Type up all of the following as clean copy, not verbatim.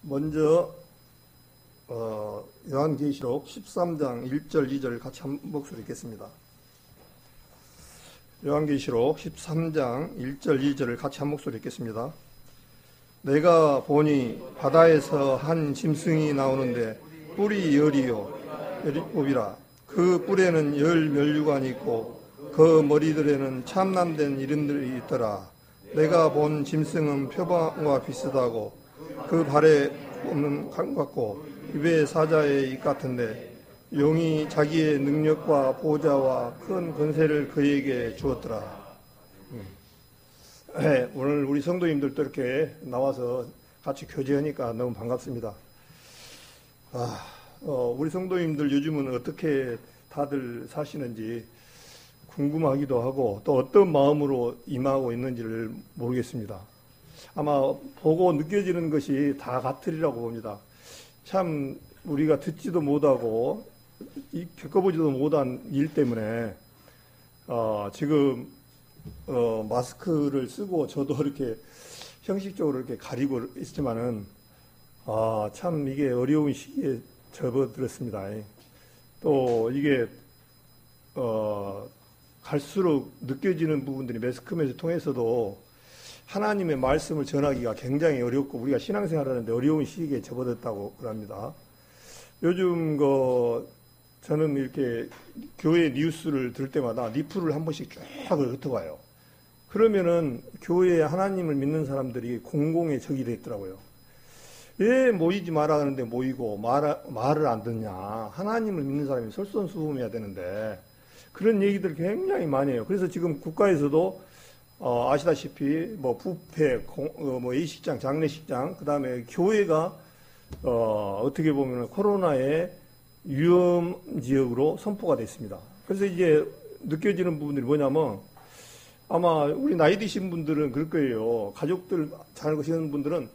먼저 요한계시록 13장 1절 2절 같이 한 목소리 읽겠습니다. 요한계시록 13장 1절 2절을 같이 한 목소리 읽겠습니다. 내가 보니 바다에서 한 짐승이 나오는데 뿔이 열이요 그 뿔에는 열 멸류관이 있고 그 머리들에는 참남된 이름들이 있더라. 내가 본 짐승은 표범과 비슷하고 그 발에 없는 감 같고 입에 사자의 입 같은데 용이 자기의 능력과 보좌와 큰 권세를 그에게 주었더라. 네, 오늘 우리 성도님들도 이렇게 나와서 같이 교제하니까 너무 반갑습니다. 우리 성도님들 요즘은 어떻게 다들 사시는지 궁금하기도 하고 또 어떤 마음으로 임하고 있는지를 모르겠습니다. 아마 보고 느껴지는 것이 다 같으리라고 봅니다. 참 우리가 듣지도 못하고 겪어보지도 못한 일 때문에 지금 마스크를 쓰고 저도 이렇게 형식적으로 이렇게 가리고 있지만은 참 이게 어려운 시기에 접어들었습니다. 또 이게 갈수록 느껴지는 부분들이 매스컴에서 통해서도 하나님의 말씀을 전하기가 굉장히 어렵고 우리가 신앙생활을 하는데 어려운 시기에 접어들었다고 합니다. 요즘 저는 이렇게 교회 뉴스를 들을 때마다 리플을 한 번씩 쭉 흩어가요. 그러면은 교회에 하나님을 믿는 사람들이 공공의 적이 됐더라고요. 왜 모이지 마라 하는데 모이고 말을 안 듣냐. 하나님을 믿는 사람이 솔선수범해야 되는데 그런 얘기들 굉장히 많이 해요. 그래서 지금 국가에서도 아시다시피 부패, 예식장, 장례식장, 그 다음에 교회가 어떻게 보면 코로나의 위험 지역으로 선포가 됐습니다. 그래서 이제 느껴지는 부분들이 뭐냐면 아마 우리 나이 드신 분들은 그럴 거예요. 가족들 잘 거시는 분들은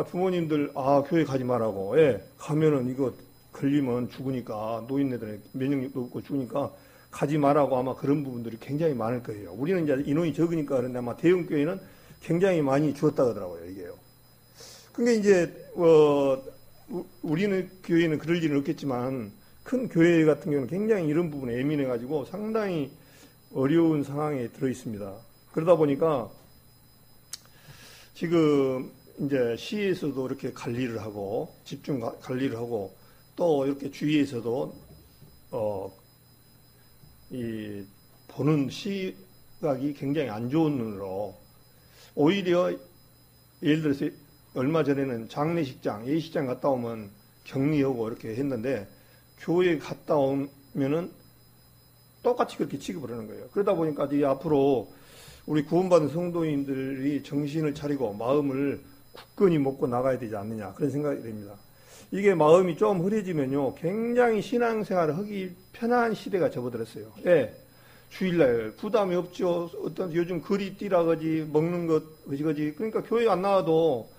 부모님들 교회 가지 말라고. 가면은 이거 걸리면 죽으니까 노인네들 면역력도 없고 죽으니까 가지 말라고 아마 그런 부분들이 굉장히 많을 거예요. 우리는 이제 인원이 적으니까 그런데 아마 대형 교회는 굉장히 많이 주었다 하더라고요, 이게요. 근데 이제 우리는 교회는 그럴 일은 없겠지만 큰 교회 같은 경우는 굉장히 이런 부분에 예민해가지고 상당히 어려운 상황에 들어 있습니다. 그러다 보니까 지금 이제 시에서도 이렇게 관리를 하고 집중 관리를 하고 또 이렇게 주위에서도 이 보는 시각이 굉장히 안 좋은 눈으로 오히려 예를 들어서 얼마 전에는 장례식장, 예식장 갔다 오면 격리하고 이렇게 했는데 교회에 갔다 오면은 똑같이 그렇게 취급을 하는 거예요. 그러다 보니까 이 앞으로 우리 구원받은 성도인들이 정신을 차리고 마음을 굳건히 먹고 나가야 되지 않느냐 그런 생각이 됩니다. 이게 마음이 좀 흐려지면요 굉장히 신앙생활을 하기 편한 시대가 접어들었어요. 주일날 부담이 없죠. 어떤 요즘 거리 뛰라 그지 먹는 것 그지 그러니까 교회 안 나와도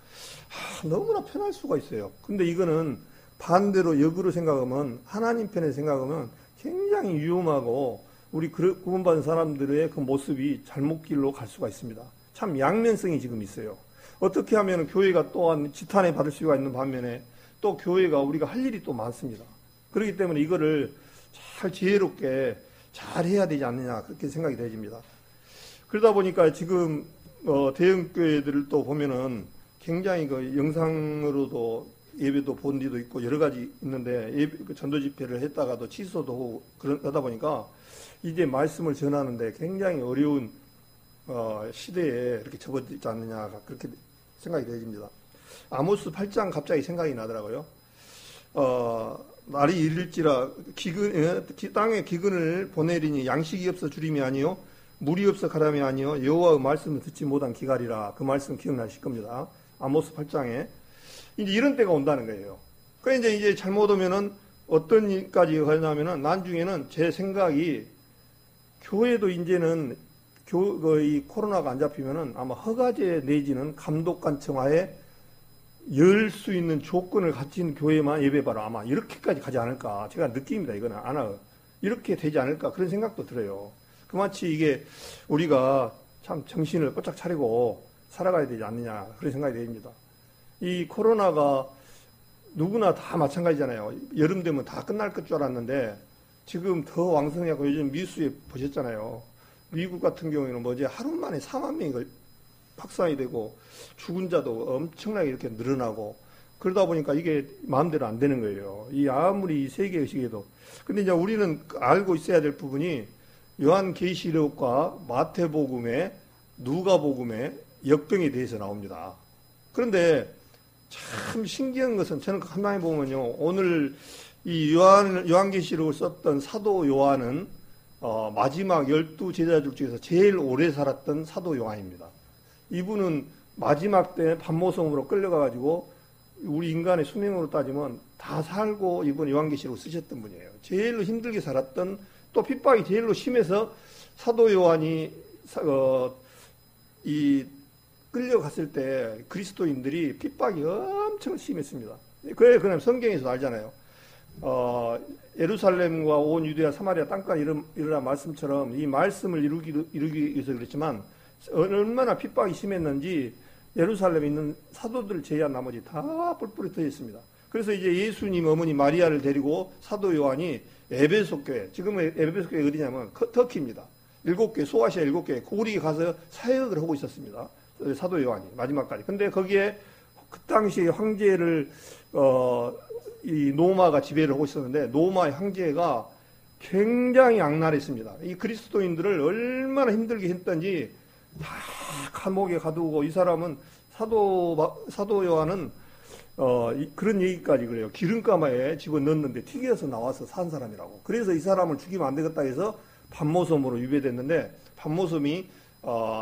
너무나 편할 수가 있어요. 근데 이거는 반대로 역으로 생각하면 하나님 편에 생각하면 굉장히 위험하고 우리 구원받은 사람들의 그 모습이 잘못 길로 갈 수가 있습니다. 참 양면성이 지금 있어요. 어떻게 하면 교회가 또한 지탄에 받을 수가 있는 반면에 또 교회가 우리가 할 일이 또 많습니다. 그렇기 때문에 이거를 잘 지혜롭게 잘 해야 되지 않느냐 그렇게 생각이 되집니다. 그러다 보니까 지금 대형 교회들을 또 보면은 굉장히 영상으로도 예배도 본 데도 있고 여러 가지 있는데 전도 집회를 했다가도 취소도 하고 그러다 보니까 이제 말씀을 전하는데 굉장히 어려운 시대에 이렇게 접어들지 않느냐 그렇게 생각이 되집니다. 아모스 8장 갑자기 생각이 나더라고요. 날이 이를지라 땅에 기근을 보내리니 양식이 없어 주림이 아니요 물이 없어 가람이 아니요 여호와의 말씀을 듣지 못한 기갈이라. 그 말씀 기억나실 겁니다. 아모스 8장에 이제 이런 때가 온다는 거예요. 그러니까 이제 잘못 오면은 어떤 일까지 가냐면은 나중에는 제 생각이 교회도 이제는 이 코로나가 안 잡히면은 아마 허가제 내지는 감독관청하에 열 수 있는 조건을 갖춘 교회만 예배바로 아마 이렇게까지 가지 않을까. 제가 느낍니다. 이거는 이렇게 되지 않을까. 그런 생각도 들어요. 그마치 이게 우리가 참 정신을 바짝 차리고 살아가야 되지 않느냐. 그런 생각이 됩니다. 이 코로나가 누구나 다 마찬가지잖아요. 여름 되면 다 끝날 것 줄 알았는데 지금 더 왕성해갖고 요즘 뉴스에 보셨잖아요. 미국 같은 경우에는 뭐지 하루 만에 4만 명이 확산이 되고 죽은 자도 엄청나게 이렇게 늘어나고 그러다 보니까 이게 마음대로 안 되는 거예요. 이 아무리 이 세계의식에도. 근데 이제 우리는 알고 있어야 될 부분이 요한계시록과 마태복음에 누가복음에 역병에 대해서 나옵니다. 그런데 참 신기한 것은 저는 가만히 보면요. 오늘 이 요한계시록을 썼던 사도 요한은 마지막 12제자들 중에서 제일 오래 살았던 사도 요한입니다. 이분은 마지막 때 밤모섬으로 끌려가가지고 우리 인간의 수명으로 따지면 다 살고 이번 요한계시록을 쓰셨던 분이에요. 제일로 힘들게 살았던 또 핍박이 제일로 심해서 사도 요한이 이 끌려갔을 때 그리스도인들이 핍박이 엄청 심했습니다. 그다음에 성경에서 알잖아요. 예루살렘과 온 유대와 사마리아 땅까지 이르라 말씀처럼 이 말씀을 이루기 위해서 그랬지만 얼마나 핍박이 심했는지 예루살렘에 있는 사도들을 제외한 나머지 다 뿔뿔이 터졌습니다. 그래서 이제 예수님 어머니 마리아를 데리고 사도 요한이 에베소 교회, 지금은 에베소 교회 어디냐면 터키입니다. 7개, 소아시아 7개, 거기 가서 사역을 하고 있었습니다. 사도 요한이 마지막까지. 근데 거기에 그 당시에 황제를 이 노마가 지배를 하고 있었는데 노마의 황제가 굉장히 악랄했습니다. 이 그리스도인들을 얼마나 힘들게 했던지 다 감옥에 가두고 이 사람은 사도 요한은 그런 얘기까지 그래요. 기름가마에 집어넣었는데 튀겨서 나와서 산 사람이라고. 그래서 이 사람을 죽이면 안 되겠다 해서 밤모섬으로 유배됐는데 밤모섬이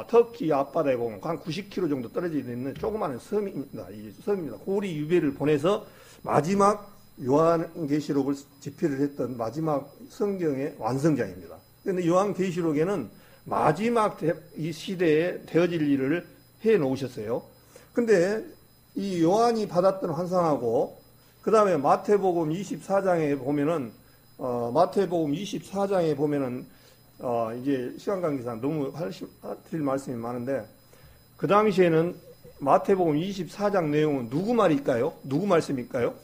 터키 앞바다에 보면 한 90km 정도 떨어져 있는 조그마한 섬입니다. 이 섬입니다. 고리 유배를 보내서 마지막 요한계시록을 집필을 했던 마지막 성경의 완성자입니다. 그런데 요한계시록에는 마지막 이 시대에 되어질 일을 해 놓으셨어요. 근데 이 요한이 받았던 환상하고 그 다음에 마태복음 24장에 보면은 마태복음 24장에 보면은 이제 시간 관계상 너무 드릴 말씀이 많은데 그 당시에는 마태복음 24장 내용은 누구 말일까요? 누구 말씀일까요?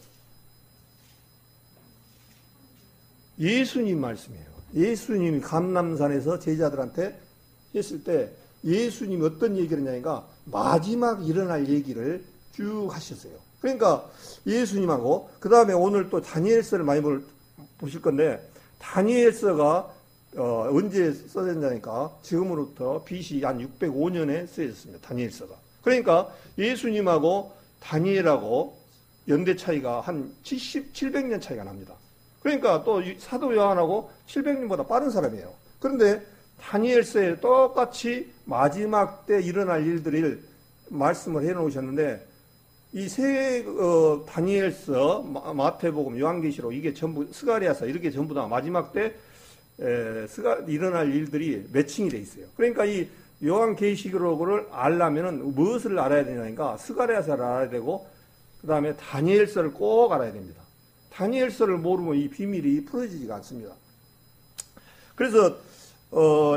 예수님 말씀이에요. 예수님이 감람산에서 제자들한테 했을 때 예수님이 어떤 얘기를 했냐니까 마지막 일어날 얘기를 쭉 하셨어요. 그러니까 예수님하고 그 다음에 오늘 또 다니엘서를 많이 보실 건데 다니엘서가 언제 써졌냐니까 지금으로부터 BC 한 605년에 쓰여졌습니다. 다니엘서가. 그러니까 예수님하고 다니엘하고 연대 차이가 한 700년 차이가 납니다. 그러니까 또 사도 요한하고 700년보다 빠른 사람이에요. 그런데 다니엘서에 똑같이 마지막 때 일어날 일들을 말씀을 해 놓으셨는데 이 세 다니엘서, 마태복음, 요한계시록 이게 전부 스가랴서 이렇게 전부 다 마지막 때 일어날 일들이 매칭이 돼 있어요. 그러니까 이 요한계시록을 알려면은 무엇을 알아야 되냐니까 스가랴서를 알아야 되고 그 다음에 다니엘서를 꼭 알아야 됩니다. 다니엘서를 모르면 이 비밀이 풀어지지가 않습니다. 그래서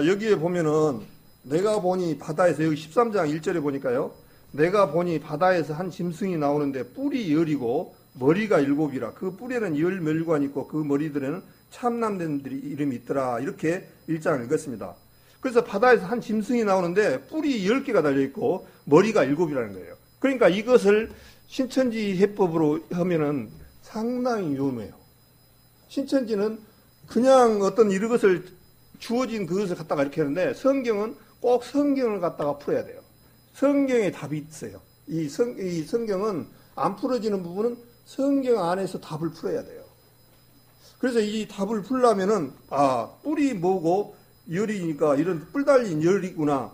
여기에 보면은 내가 보니 바다에서 여기 13장 1절에 보니까요. 내가 보니 바다에서 한 짐승이 나오는데 뿔이 10이고 머리가 7이라 그 뿔에는 10멸관이 있고 그 머리들에는 참남된 이름이 있더라. 이렇게 1장을 읽었습니다. 그래서 바다에서 한 짐승이 나오는데 뿔이 10개가 달려있고 머리가 7이라는 거예요. 그러니까 이것을 신천지 해법으로 하면은 상당히 위험해요. 신천지는 그냥 어떤 이것을 주어진 그것을 갖다가 이렇게 하는데 성경은 꼭 성경을 갖다가 풀어야 돼요. 성경에 답이 있어요. 이 성경은 안 풀어지는 부분은 성경 안에서 답을 풀어야 돼요. 그래서 이 답을 풀려면은 뿔이 뭐고 열이니까 이런 뿔 달린 열이구나.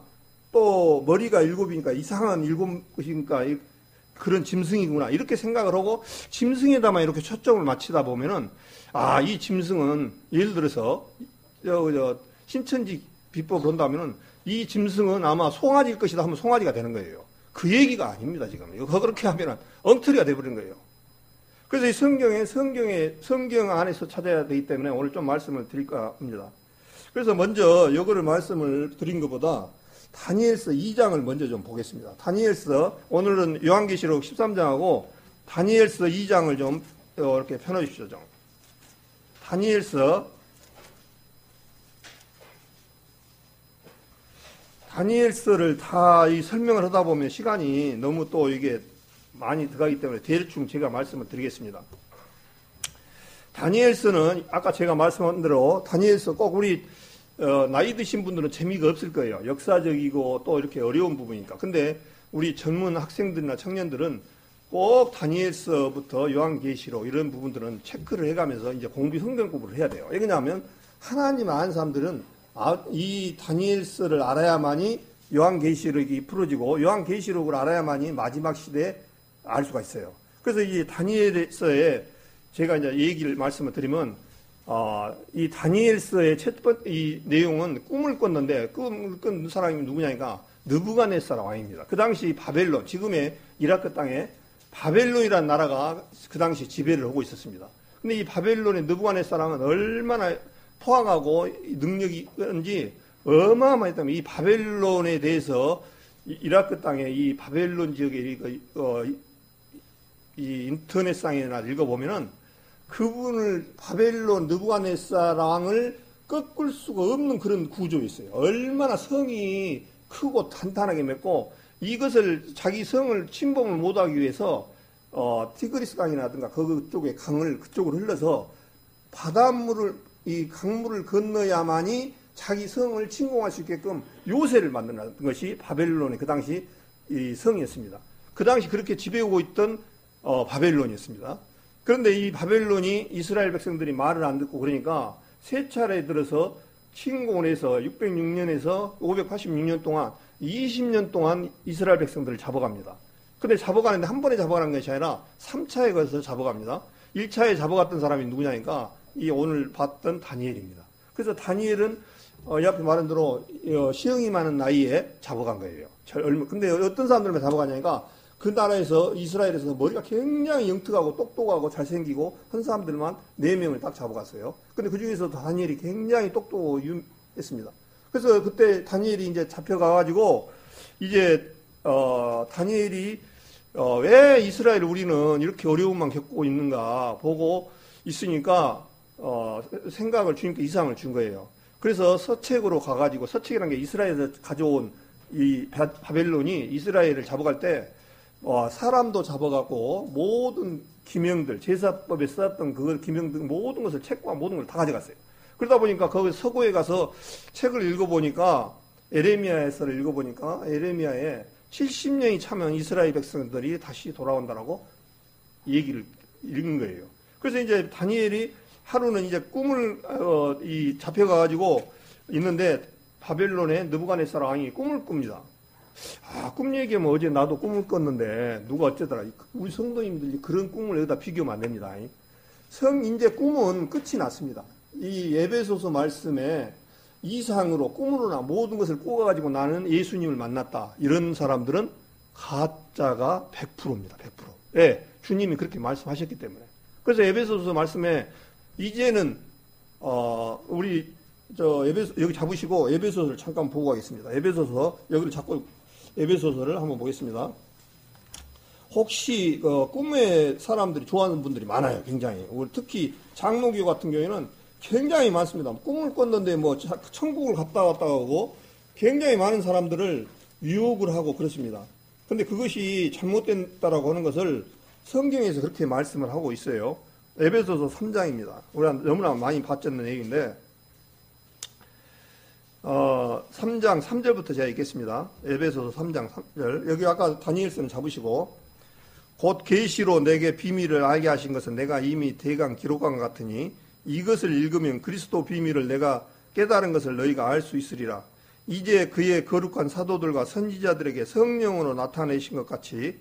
또 머리가 7이니까 이상한 7이니까 그런 짐승이구나. 이렇게 생각을 하고 짐승에다만 이렇게 초점을 맞추다 보면은 이 짐승은 예를 들어서 신천지 비법을 한다면은 이 짐승은 아마 송아지일 것이다 하면 송아지가 되는 거예요. 그 얘기가 아닙니다, 지금. 그렇게 하면은 엉터리가 돼버리는 거예요. 그래서 이 성경 안에서 찾아야 되기 때문에 오늘 좀 말씀을 드릴까 합니다. 그래서 먼저 이거를 말씀을 드린 것보다 다니엘서 2장을 먼저 좀 보겠습니다. 다니엘서, 오늘은 요한계시록 13장하고 다니엘서 2장을 좀 이렇게 펴놓으십시오. 좀. 다니엘서를 다 이 설명을 하다 보면 시간이 너무 또 이게 많이 들어가기 때문에 대충 제가 말씀을 드리겠습니다. 다니엘서는 아까 제가 말씀한 대로 다니엘서 꼭 우리 나이 드신 분들은 재미가 없을 거예요. 역사적이고 또 이렇게 어려운 부분이니까. 근데 우리 젊은 학생들이나 청년들은 꼭 다니엘서부터 요한계시록 이런 부분들은 체크를 해가면서 이제 성경 공부를 해야 돼요. 왜냐하면 하나님 아는 사람들은 이 다니엘서를 알아야만이 요한계시록이 풀어지고 요한계시록을 알아야만이 마지막 시대에 알 수가 있어요. 그래서 이 다니엘서에 제가 이제 말씀을 드리면 이 다니엘서의 첫 번째 이 내용은 꿈을 꿨는데 꿈을 꾼 사람이 누구냐니까 느부갓네살 왕입니다. 그 당시 바벨론, 지금의 이라크 땅에 바벨론이라는 나라가 그 당시 지배를 하고 있었습니다. 근데 이 바벨론의 느부갓네살 왕은 얼마나 포악하고 능력이 있는지 어마어마했다면 이 바벨론에 대해서 이라크 땅에 이 바벨론 지역의 이 인터넷상에나 읽어보면은 그분을 바벨론 느부갓네살 왕을 꺾을 수가 없는 그런 구조였어요. 얼마나 성이 크고 탄탄하게 맺고 이것을 자기 성을 침범을 못하기 위해서 티그리스 강이라든가 그쪽에 강을 그쪽으로 흘러서 바닷물을 이 강물을 건너야만이 자기 성을 침공할 수 있게끔 요새를 만드는 것이 바벨론의 그 당시 이 성이었습니다. 그 당시 그렇게 지배하고 있던 바벨론이었습니다. 그런데 이 바벨론이 이스라엘 백성들이 말을 안 듣고 그러니까 세 차례 들어서 침공을 해서 606년에서 586년 동안 20년 동안 이스라엘 백성들을 잡아갑니다. 근데 잡아가는데 한 번에 잡아가는 것이 아니라 3차에 걸쳐서 잡아갑니다. 1차에 잡아갔던 사람이 누구냐니까 이 오늘 봤던 다니엘입니다. 그래서 다니엘은 이 앞에 말한 대로 시흥이 많은 나이에 잡아간 거예요. 근데 어떤 사람들만 잡아가냐니까 그 나라에서 이스라엘에서 머리가 굉장히 영특하고 똑똑하고 잘생기고 한 사람들만 4명을 딱 잡아갔어요. 근데 그 중에서 다니엘이 굉장히 똑똑하고 유했습니다. 그래서 그때 다니엘이 이제 잡혀가가지고 이제 다니엘이 왜 이스라엘 우리는 이렇게 어려움만 겪고 있는가 보고 있으니까 생각을 주님께 이상을 준 거예요. 그래서 서책으로 가가지고 서책이라는 게 이스라엘에서 가져온 이 바벨론이 이스라엘을 잡아갈 때 사람도 잡아가고 모든 기명들 제사법에 썼던 그 기명들 모든 것을 책과 모든 걸 다 가져갔어요. 그러다 보니까 거기 서고에 가서 책을 읽어보니까 에레미야에서를 읽어보니까 에레미야에 70년이 차면 이스라엘 백성들이 다시 돌아온다라고 얘기를 읽은 거예요. 그래서 이제 다니엘이 하루는 이제 꿈을 잡혀가가지고 있는데 바벨론의 느부갓네살 왕이 꿈을 꿉니다. 꿈 얘기하면 어제 나도 꿈을 꿨는데 누가 어쩌더라. 우리 성도님들이 그런 꿈을 여기다 비교하면 안 됩니다. 이제 꿈은 끝이 났습니다. 이 에베소서 말씀에 이상으로 꿈으로나 모든 것을 꿔가지고 나는 예수님을 만났다. 이런 사람들은 가짜가 100%입니다. 100%. 예, 주님이 그렇게 말씀하셨기 때문에. 그래서 에베소서 말씀에 이제는 우리 여기 잡으시고 에베소서를 잠깐 보고 가겠습니다. 에베소서 여기를 잡고 에베소서를 한번 보겠습니다. 혹시 꿈에 사람들이 좋아하는 분들이 많아요. 굉장히. 특히 장로교 같은 경우에는 굉장히 많습니다. 꿈을 꿨는데 뭐 천국을 갔다 왔다 하고 굉장히 많은 사람들을 유혹을 하고 그렇습니다. 근데 그것이 잘못됐다라고 하는 것을 성경에서 그렇게 말씀을 하고 있어요. 에베소서 3장입니다. 우리가 너무나 많이 봤던 얘기인데 3장 3절부터 제가 읽겠습니다. 에베소서 3장 3절. 여기 아까 다니엘서는 잡으시고 곧 계시로 내게 비밀을 알게 하신 것은 내가 이미 대강 기록한 것 같으니 이것을 읽으면 그리스도 비밀을 내가 깨달은 것을 너희가 알 수 있으리라. 이제 그의 거룩한 사도들과 선지자들에게 성령으로 나타내신 것 같이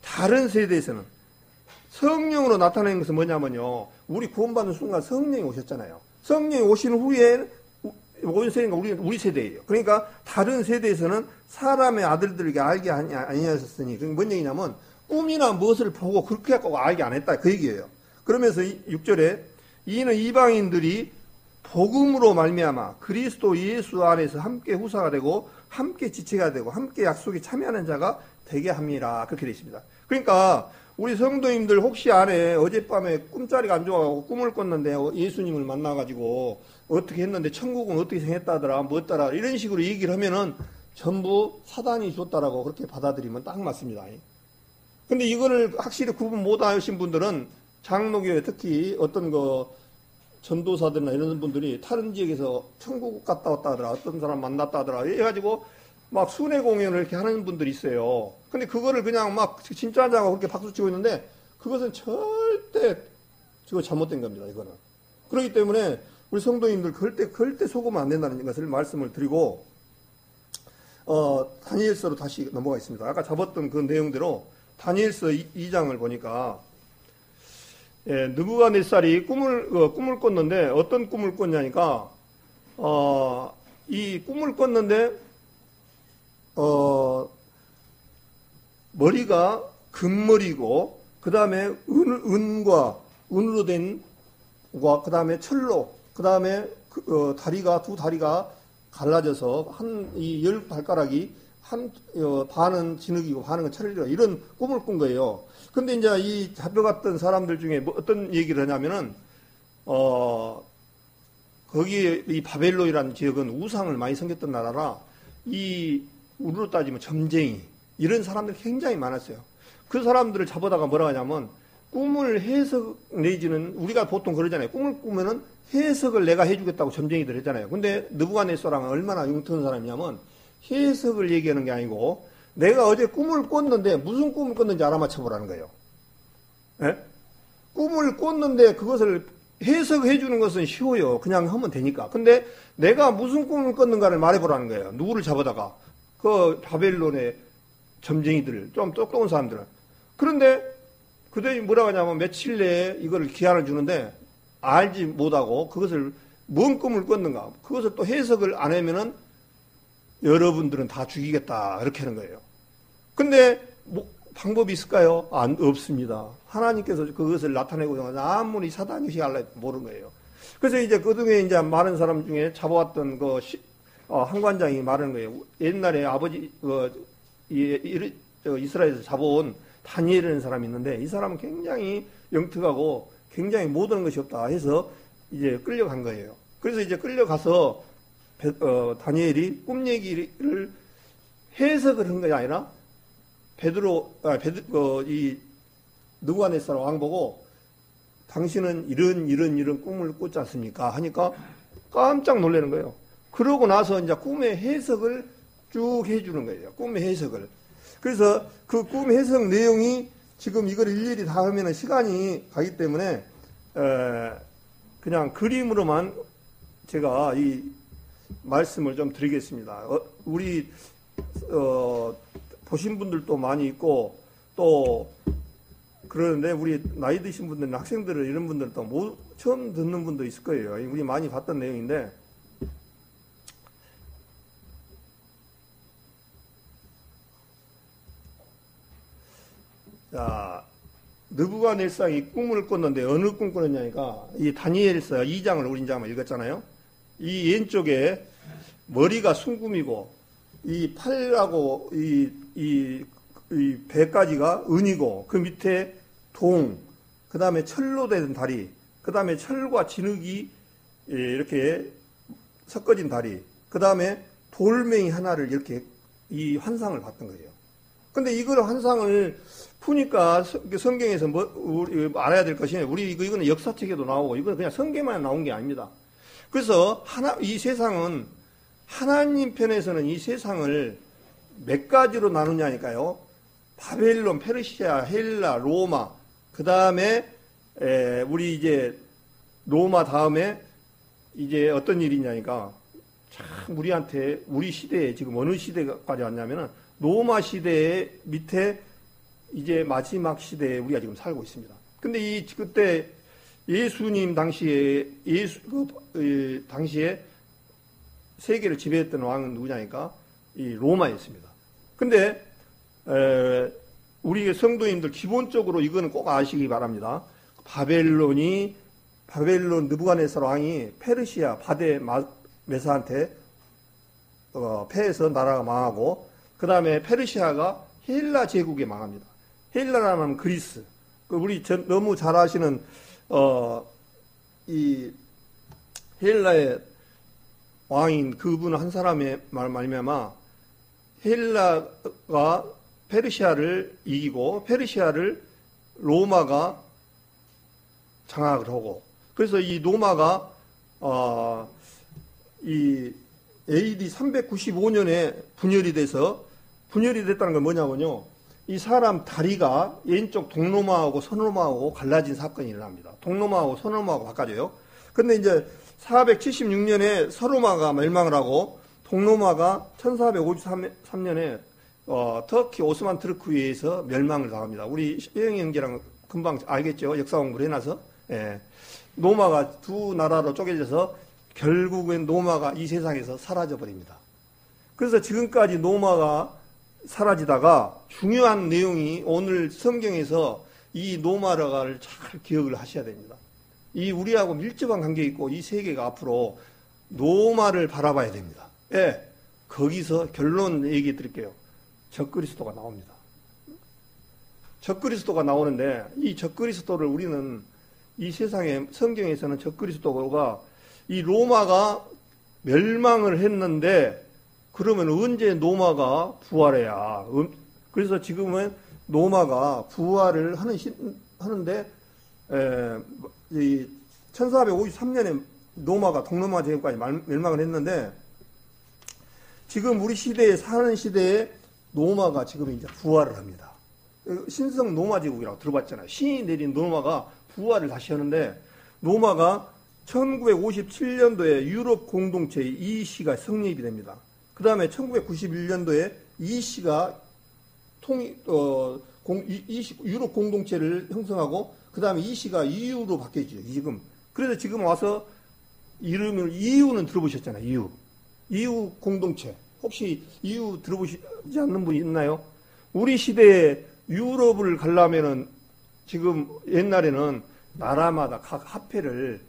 다른 세대에서는 성령으로 나타내는 것은 뭐냐면요. 우리 구원받는 순간 성령이 오셨잖아요. 성령이 오신 후에 오신 세대가 우리 세대예요. 그러니까 다른 세대에서는 사람의 아들들에게 알게 아니하셨으니 그게 뭔 얘기냐면 꿈이나 무엇을 보고 그렇게 하고 알게 안 했다 그 얘기예요. 그러면서 6절에 이는 이방인들이 복음으로 말미암아 그리스도 예수 안에서 함께 후사가 되고 함께 지체가 되고 함께 약속에 참여하는 자가 되게 합니다. 그렇게 되어 있습니다. 그러니까 우리 성도님들 혹시 안에 어젯밤에 꿈자리가 안 좋아가지고 꿈을 꿨는데 예수님을 만나가지고 어떻게 했는데 천국은 어떻게 생겼다더라, 뭐더라, 이런 식으로 얘기를 하면은 전부 사단이 줬다라고 그렇게 받아들이면 딱 맞습니다. 근데 이거를 확실히 구분 못 하신 분들은 장로교회 특히 어떤 전도사들이나 이런 분들이 다른 지역에서 천국 갔다 왔다 하더라, 어떤 사람 만났다 하더라, 해가지고 막 순회 공연을 이렇게 하는 분들이 있어요. 근데 그거를 그냥 막 진짜냐고 그렇게 박수치고 있는데 그것은 절대 잘못된 겁니다, 이거는. 그렇기 때문에 우리 성도님들 절대 속으면 안 된다는 것을 말씀을 드리고, 다니엘서로 다시 넘어가겠습니다. 아까 잡았던 그 내용대로 다니엘서 2장을 보니까, 느부갓네살이 꿈을 꿨는데 어떤 꿈을 꿨냐니까, 이 꿈을 꿨는데, 머리가 금머리고, 그 다음에 은으로 된, 그 다음에 철로, 그 다음에 두 다리가 갈라져서 이 10발가락이 반은 진흙이고 반은 철이라 이런 꿈을 꾼 거예요. 근데 이제 이 잡혀갔던 사람들 중에 어떤 얘기를 하냐면은, 거기에 이 바벨론이라는 지역은 우상을 많이 섬겼던 나라라, 우리로 따지면 점쟁이, 이런 사람들이 굉장히 많았어요. 그 사람들을 잡아다가 뭐라 하냐면, 꿈을 해석 내지는, 우리가 보통 그러잖아요. 꿈을 꾸면은 해석을 내가 해주겠다고 점쟁이들 했잖아요. 근데 느부갓네살은 얼마나 융통한 사람이냐면, 해석을 얘기하는 게 아니고, 내가 어제 꿈을 꿨는데 무슨 꿈을 꿨는지 알아맞혀보라는 거예요. 예? 꿈을 꿨는데 그것을 해석해 주는 것은 쉬워요. 그냥 하면 되니까. 근데 내가 무슨 꿈을 꿨는가를 말해보라는 거예요. 누구를 잡아다가. 그 바벨론의 점쟁이들, 좀 똑똑한 사람들은. 그런데 그들이 뭐라고 하냐면 며칠 내에 이걸 기한을 주는데 알지 못하고 그것을 뭔 꿈을 꿨는가. 그것을 또 해석을 안 하면은 여러분들은 다 죽이겠다. 이렇게 하는 거예요. 근데 방법이 있을까요? 없습니다. 하나님께서 그것을 나타내고 아무리 사단이 알라 모르는 거예요. 그래서 이제 그중에 이제 많은 사람 중에 잡아왔던 한 관장이 말하는 거예요. 옛날에 아버지 이스라엘에서 잡아온 다니엘이라는 사람이 있는데 이 사람은 굉장히 영특하고 굉장히 모든 것이 없다 해서 이제 끌려간 거예요. 그래서 이제 끌려가서 다니엘이 꿈 얘기를 해석을 한 것이 아니라 이 느부갓네살 왕 보고 당신은 이런 꿈을 꿨지 않습니까? 하니까 깜짝 놀라는 거예요. 그러고 나서 이제 꿈의 해석을 쭉 해주는 거예요. 꿈의 해석을. 그래서 그 꿈 해석 내용이 지금 이걸 일일이 다 하면은 시간이 가기 때문에 그냥 그림으로만 제가 이 말씀을 좀 드리겠습니다. 우리 보신 분들도 많이 있고 또 그러는데 우리 나이 드신 분들, 학생들 이런 분들도 처음 듣는 분도 있을 거예요. 우리 많이 봤던 내용인데 자, 느부갓네살이 꿈을 꿨는데 어느 꿈 꿨느냐니까 이 다니엘서 2장을 우리 이제 한번 읽었잖아요. 이 왼쪽에 머리가 순금이고 이 팔하고 이 배까지가 은이고 그 밑에 그 다음에 철로 된 다리, 그 다음에 철과 진흙이 이렇게 섞어진 다리, 그 다음에 돌멩이 하나를 이렇게 이 환상을 봤던 거예요. 근데 이걸 환상을 푸니까 성경에서 우리 알아야 될 것이 이거는 역사책에도 나오고 이건 그냥 성경만 나온 게 아닙니다. 그래서 이 세상은 하나님 편에서는 이 세상을 몇 가지로 나누냐니까요. 바벨론, 페르시아, 헬라, 로마, 그 다음에 우리 이제 로마 다음에 이제 어떤 일이냐니까 참 우리한테 우리 시대에 지금 어느 시대까지 왔냐면은 로마 시대의 밑에 이제 마지막 시대에 우리가 지금 살고 있습니다. 근데 그때 예수님 당시에 당시에 세계를 지배했던 왕은 누구냐니까 이 로마였습니다. 근데 우리 성도님들 기본적으로 이거는 꼭 아시기 바랍니다. 바벨론 느부갓네살 왕이 페르시아 바데 메사한테 패해서 나라가 망하고 그 다음에 페르시아가 헬라 제국에 망합니다. 헬라라는 그리스, 너무 잘 아시는, 이 헬라의 왕인 그분 한 사람의 말미암아 헬라가 페르시아를 이기고 페르시아를 로마가 장악을 하고, 그래서 이 로마가 이 AD 395년에 분열이 됐다는 건 뭐냐면요, 이 사람 다리가 왼쪽 동로마하고 서로마하고 갈라진 사건이 일어납니다. 동로마하고 서로마하고 바꿔져요. 근데 이제 476년에 서로마가 멸망을 하고 동로마가 1453년에 터키 오스만 트르크에 의해서 멸망을 당합니다. 우리 여영이 형제랑 금방 알겠죠? 역사 공부를 해놔서. 예. 로마가 두 나라로 쪼개져서 결국엔 로마가 이 세상에서 사라져 버립니다. 그래서 지금까지 로마가 사라지다가 중요한 내용이 오늘 성경에서 이 로마를 잘 기억을 하셔야 됩니다. 이 우리하고 밀접한 관계 있고 이 세계가 앞으로 로마를 바라봐야 됩니다. 예, 거기서 결론 얘기 드릴게요. 적그리스도가 나옵니다. 적그리스도가 나오는데 이 적그리스도를 우리는 이 세상에 성경에서는 적그리스도가 이 로마가 멸망을 했는데 그러면 언제 로마가 부활해야? 그래서 지금은 로마가 부활을 하는데 이 1453년에 로마가 동로마 제국까지 멸망을 했는데 지금 우리 시대에 사는 시대에 로마가 지금 이제 부활을 합니다. 신성 로마 제국이라고 들어봤잖아요. 신이 내린 로마가 부활을 다시 하는데 로마가 1957년도에 유럽 공동체 EC가 성립이 됩니다. 그 다음에 1991년도에 EC가 유럽 공동체를 형성하고 그 다음에 EC가 EU로 바뀌어지죠. 지금. 그래서 지금 와서 이름을 EU는 들어보셨잖아요. EU 공동체. 혹시 EU 들어보시지 않는 분이 있나요? 우리 시대에 유럽을 가려면은 지금 옛날에는 나라마다 각 화폐를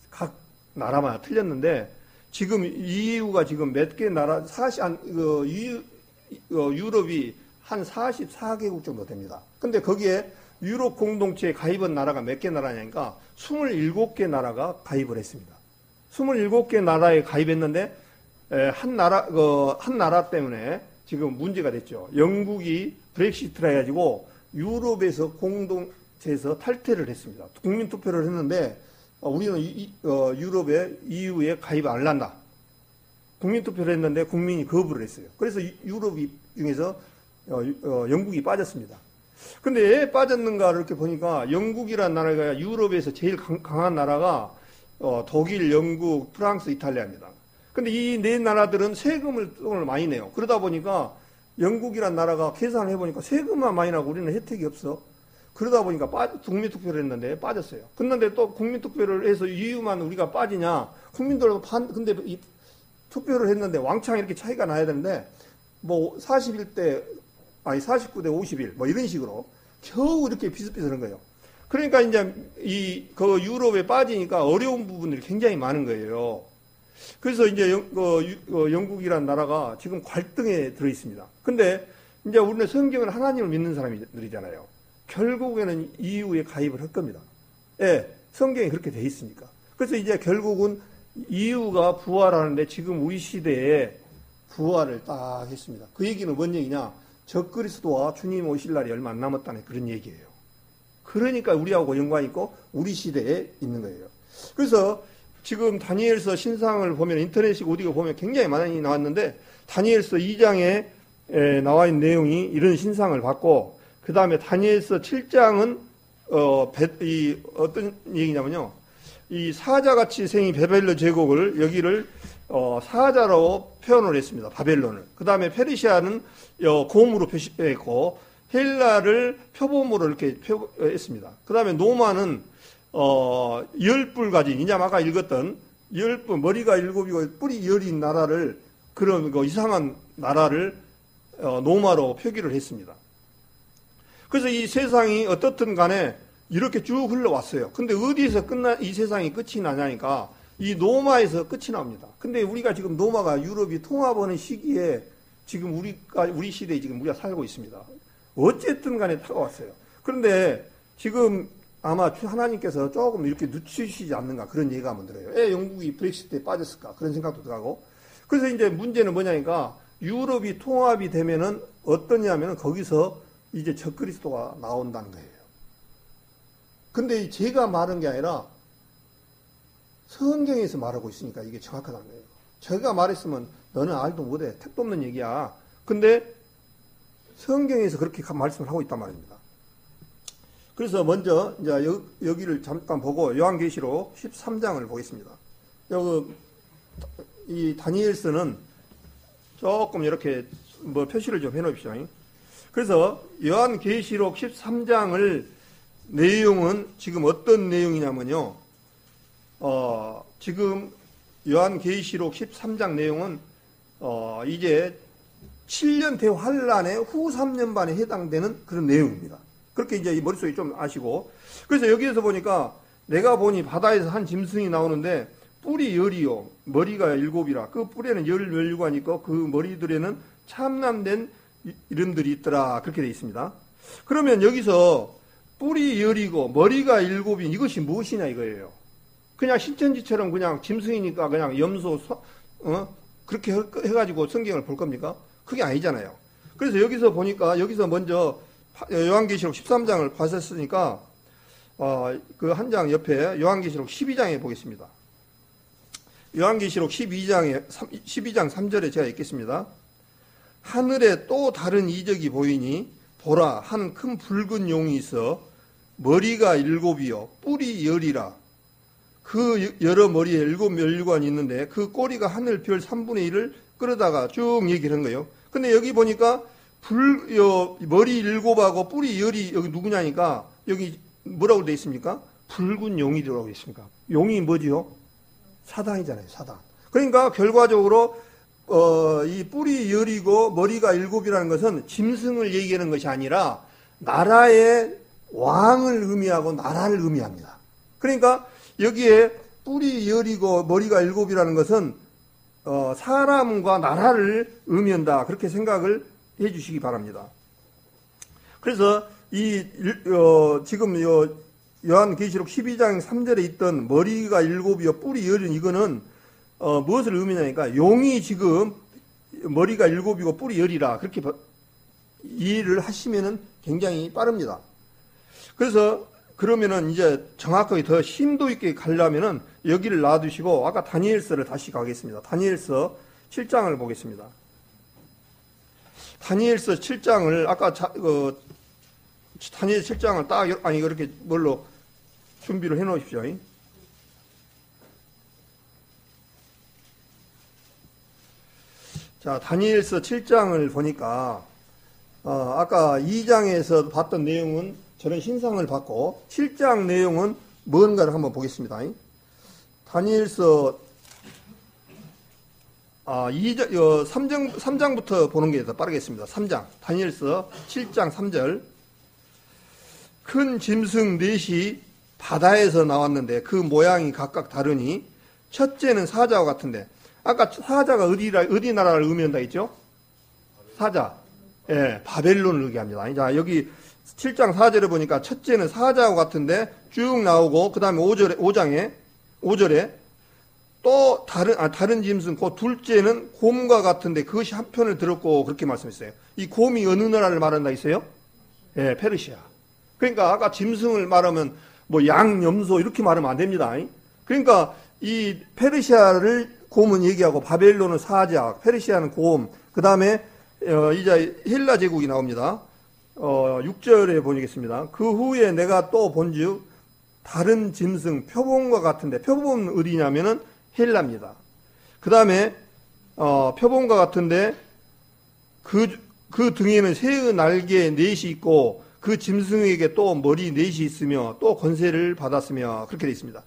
각 나라마다 틀렸는데 지금 EU가 지금 몇 개 나라, 유럽이 한 44개국 정도 됩니다. 근데 거기에 유럽 공동체에 가입한 나라가 몇 개 나라냐니까 27개 나라가 가입을 했습니다. 27개 나라에 가입했는데 한 나라 때문에 지금 문제가 됐죠. 영국이 브렉시트를 해가지고 유럽에서 공동체에서 탈퇴를 했습니다. 국민투표를 했는데 우리는 유럽의 EU에 가입 안 한다. 국민투표를 했는데 국민이 거부를 했어요. 그래서 유럽 중에서 영국이 빠졌습니다. 근데 왜 빠졌는가 이렇게 보니까 영국이라는 나라가 유럽에서 제일 강한 나라가 독일, 영국, 프랑스, 이탈리아입니다. 근데 이 네 나라들은 세금을 많이 내요. 그러다 보니까 영국이라는 나라가 계산을 해보니까 세금만 많이 나고 우리는 혜택이 없어. 그러다 보니까 국민투표를 했는데 빠졌어요. 그런데 또 국민투표를 해서 EU만 우리가 빠지냐. 국민들도 근데 이 투표를 했는데 왕창 이렇게 차이가 나야 되는데 뭐 49대 51 뭐 이런 식으로 겨우 이렇게 비슷비슷한 거예요. 그러니까 이제 그 유럽에 빠지니까 어려운 부분들이 굉장히 많은 거예요. 그래서 이제 영국이라는 나라가 지금 갈등에 들어 있습니다. 근데 이제 우리는 성경은 하나님을 믿는 사람들이잖아요. 결국에는 EU에 가입을 할 겁니다. 예, 성경이 그렇게 돼 있으니까. 그래서 이제 결국은 EU가 부활하는데 지금 우리 시대에 부활을 딱 했습니다. 그 얘기는 뭔 얘기냐? 적그리스도와 주님 오실 날이 얼마 안 남았다는 그런 얘기예요. 그러니까 우리하고 연관이 있고 우리 시대에 있는 거예요. 그래서 지금 다니엘서 신상을 보면 인터넷이 어디가 보면 굉장히 많이 나왔는데 다니엘서 2장에 나와 있는 내용이 이런 신상을 받고 그 다음에 다니엘서 7장은 어떤 얘기냐면요. 이 사자같이 생이 바벨론 제국을 여기를 사자로 표현을 했습니다. 바벨론을. 그 다음에 페르시아는 곰으로 표시했고 헬라를 표범으로 이렇게 표했습니다. 그 다음에 로마는 10뿔 가진, 이제 아까 읽었던 10뿔, 머리가 7이고 뿔이 10인 나라를, 그런 이상한 나라를 로마로 표기를 했습니다. 그래서 이 세상이 어떻든 간에 이렇게 쭉 흘러왔어요. 근데 어디에서 이 세상이 끝이 나냐니까 이 로마에서 끝이 납니다. 근데 우리가 지금 로마가 유럽이 통합하는 시기에 지금 우리 시대에 지금 우리가 살고 있습니다. 어쨌든 간에 다가왔어요. 그런데 지금 아마 하나님께서 조금 이렇게 늦추시지 않는가 그런 얘기가 한번 들어요. 왜 영국이 브렉시트에 빠졌을까 그런 생각도 들어가고. 그래서 이제 문제는 뭐냐니까 유럽이 통합이 되면은 어떠냐면은 거기서 이제 적그리스도가 나온다는 거예요. 근데 제가 말한 게 아니라 성경에서 말하고 있으니까 이게 정확하다는 거예요. 제가 말했으면 너는 알도 못해. 택도 없는 얘기야. 근데 성경에서 그렇게 말씀을 하고 있단 말입니다. 그래서 먼저 이제 여기를 잠깐 보고 요한계시록 13장을 보겠습니다. 여기 이 다니엘서는 조금 이렇게 뭐 표시를 좀 해놓읍시다. 그래서 요한계시록 13장을 내용은 지금 어떤 내용이냐면요. 지금 요한계시록 13장 내용은 이제 7년 대환란의 후 3년 반에 해당되는 그런 내용입니다. 그렇게 이제 머릿속에 좀 아시고. 그래서 여기에서 보니까 내가 보니 바다에서 한 짐승이 나오는데 뿔이 열이요 머리가 7이라 그 뿔에는 17관이 있고 그 머리들에는 참남된 이름들이 있더라. 그렇게 되어 있습니다. 그러면 여기서 뿔이 10이고 머리가 7인 이것이 무엇이냐 이거예요. 그냥 신천지처럼 그냥 짐승이니까 그냥 염소 그렇게 해가지고 성경을 볼 겁니까? 그게 아니잖아요. 그래서 여기서 보니까 여기서 먼저 요한계시록 13장을 봤었으니까 그 한 장 옆에 요한계시록 12장에 보겠습니다. 요한계시록 12장 3절에 제가 읽겠습니다. 하늘에 또 다른 이적이 보이니 보라 한 큰 붉은 용이 있어 머리가 7이요 뿔이 10이라 그 여러 머리에 7멸관이 있는데 그 꼬리가 하늘 별 3분의 1을 끌어다가 쭉 얘기를 한 거예요. 근데 여기 보니까 머리 7하고 뿔이 10이 여기 누구냐니까 여기 뭐라고 되어 있습니까? 붉은 용이라고 되어 있습니까? 용이 뭐지요? 사단이잖아요, 사단. 그러니까 결과적으로 이 뿔이 10이고 머리가 7이라는 것은 짐승을 얘기하는 것이 아니라 나라의 왕을 의미하고 나라를 의미합니다. 그러니까 여기에 뿔이 10이고 머리가 7이라는 것은 사람과 나라를 의미한다. 그렇게 생각을 해 주시기 바랍니다. 그래서 지금 요한계시록 12장 3절에 있던 머리가 7이요 뿔이 10인 이거는 무엇을 의미하냐니까 용이 지금 머리가 7이고 뿔이 10이라 그렇게 이해를 하시면은 굉장히 빠릅니다. 그래서 그러면은 이제 정확하게 더 심도 있게 가려면은 여기를 놔두시고 아까 다니엘서를 다시 가겠습니다. 다니엘서 7장을 보겠습니다. 다니엘서 7장을 아까 다니엘 7장을 딱 그렇게 뭘로 준비를 해 놓으십시오. 자, 다니엘서 7장을 보니까 아까 2장에서 봤던 내용은 저런 신상을 받고 7장 내용은 뭔가를 한번 보겠습니다. 다니엘서 3장부터 보는 게 더 빠르겠습니다. 3장 다니엘서 7장 3절 큰 짐승 넷이 바다에서 나왔는데 그 모양이 각각 다르니 첫째는 사자와 같은데 아까 사자가 어디 나라를 의미한다 했죠? 사자. 예, 바벨론을 의미합니다. 자, 여기 7장 4절에 보니까 첫째는 사자와 같은데 쭉 나오고 그 다음에 5절에 또 다른 짐승 그 둘째는 곰과 같은데 그것이 한 편을 들었고 그렇게 말씀했어요. 이 곰이 어느 나라를 말한다 했어요? 예, 페르시아. 그러니까 아까 짐승을 말하면 뭐 양, 염소 이렇게 말하면 안 됩니다. 그러니까 이 페르시아를 곰은 얘기하고 바벨론은 사자, 페르시아는 곰, 그 다음에 이제 헬라 제국이 나옵니다. 6절에 보겠습니다. 그 후에 내가 또 본즉 다른 짐승 표범과 같은데 표범은 어디냐면은 헬라입니다. 그 다음에 표범과 같은데 그 등에는 새의 날개 넷이 있고 그 짐승에게 또 머리 넷이 있으며 또 권세를 받았으며 그렇게 되어 있습니다.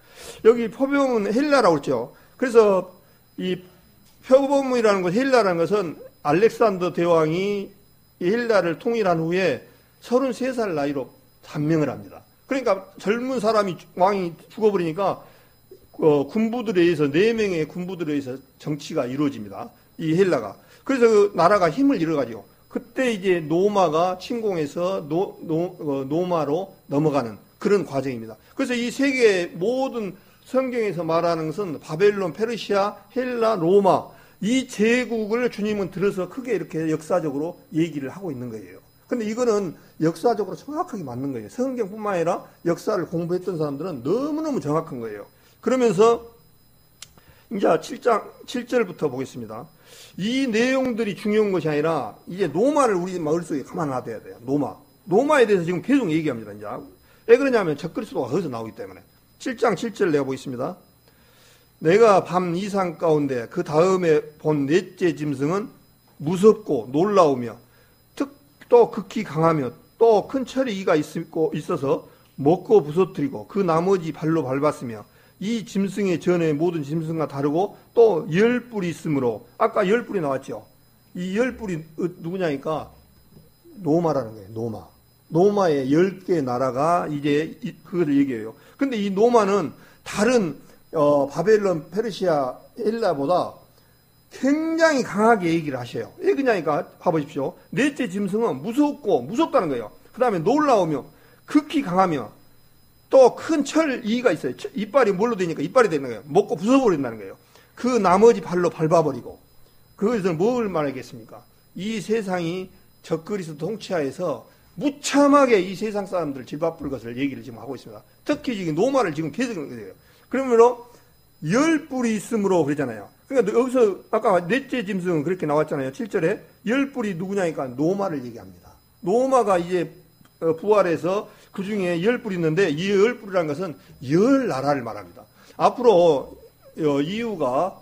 여기 표범은 헬라라고 그랬죠. 그래서 이 표범이라는 것, 헬라라는 것은 알렉산더 대왕이 이 헬라를 통일한 후에 33살 나이로 단명을 합니다. 그러니까 젊은 사람이 왕이 죽어버리니까 군부들에 의해서 4명의 군부들에 의해서 정치가 이루어집니다. 이 헬라가. 그래서 그 나라가 힘을 잃어가지고 그때 이제 노마가 침공해서 노마로 넘어가는 그런 과정입니다. 그래서 이 세계 모든 성경에서 말하는 것은 바벨론, 페르시아, 헬라, 로마 이 제국을 주님은 들어서 크게 이렇게 역사적으로 얘기를 하고 있는 거예요. 근데 이거는 역사적으로 정확하게 맞는 거예요. 성경뿐만 아니라 역사를 공부했던 사람들은 너무너무 정확한 거예요. 그러면서 이제 7장 7절부터 보겠습니다. 이 내용들이 중요한 것이 아니라 이제 노마를 우리 머릿속에 가만 놔둬야 돼요. 노마에 대해서 지금 계속 얘기합니다. 이제 왜 그러냐면 적그리스도가 거기서 나오기 때문에. 7장 7절 내가 보겠습니다. 내가 밤 이상 가운데 그 다음에 본 넷째 짐승은 무섭고 놀라우며 또 극히 강하며 또 큰 철의 이가 있어서 먹고 부서뜨리고 그 나머지 발로 밟았으며 이 짐승의 전에 모든 짐승과 다르고 또 10뿔이 있으므로 아까 10뿔이 나왔죠. 이 10뿔이 누구냐니까 노마라는 거예요. 노마의 10개 나라가 이제 그거를 얘기해요. 근데 이 노마는 다른 바벨론, 페르시아, 헬라보다 굉장히 강하게 얘기를 하셔요. 왜 그러냐니까 봐보십시오. 넷째 짐승은 무섭다는 거예요. 그 다음에 놀라우며 극히 강하며 또 큰 철 이가 있어요. 이빨이 뭘로 되니까 이빨이 되는 거예요. 먹고 부숴버린다는 거예요. 그 나머지 발로 밟아버리고. 그것은 뭘 말하겠습니까? 이 세상이 적그리스도 통치하에서 무참하게 이 세상 사람들 집아뿔 것을 얘기를 지금 하고 있습니다. 특히 지금 노마를 지금 계속 그래요. 그러므로 10뿔이 있으므로 그러잖아요. 그러니까 여기서 아까 넷째 짐승은 그렇게 나왔잖아요. 7절에 10뿔이 누구냐니까 노마를 얘기합니다. 노마가 이제 부활해서 그 중에 10뿔이 있는데 이 10뿔이라는 것은 10나라를 말합니다. 앞으로 EU가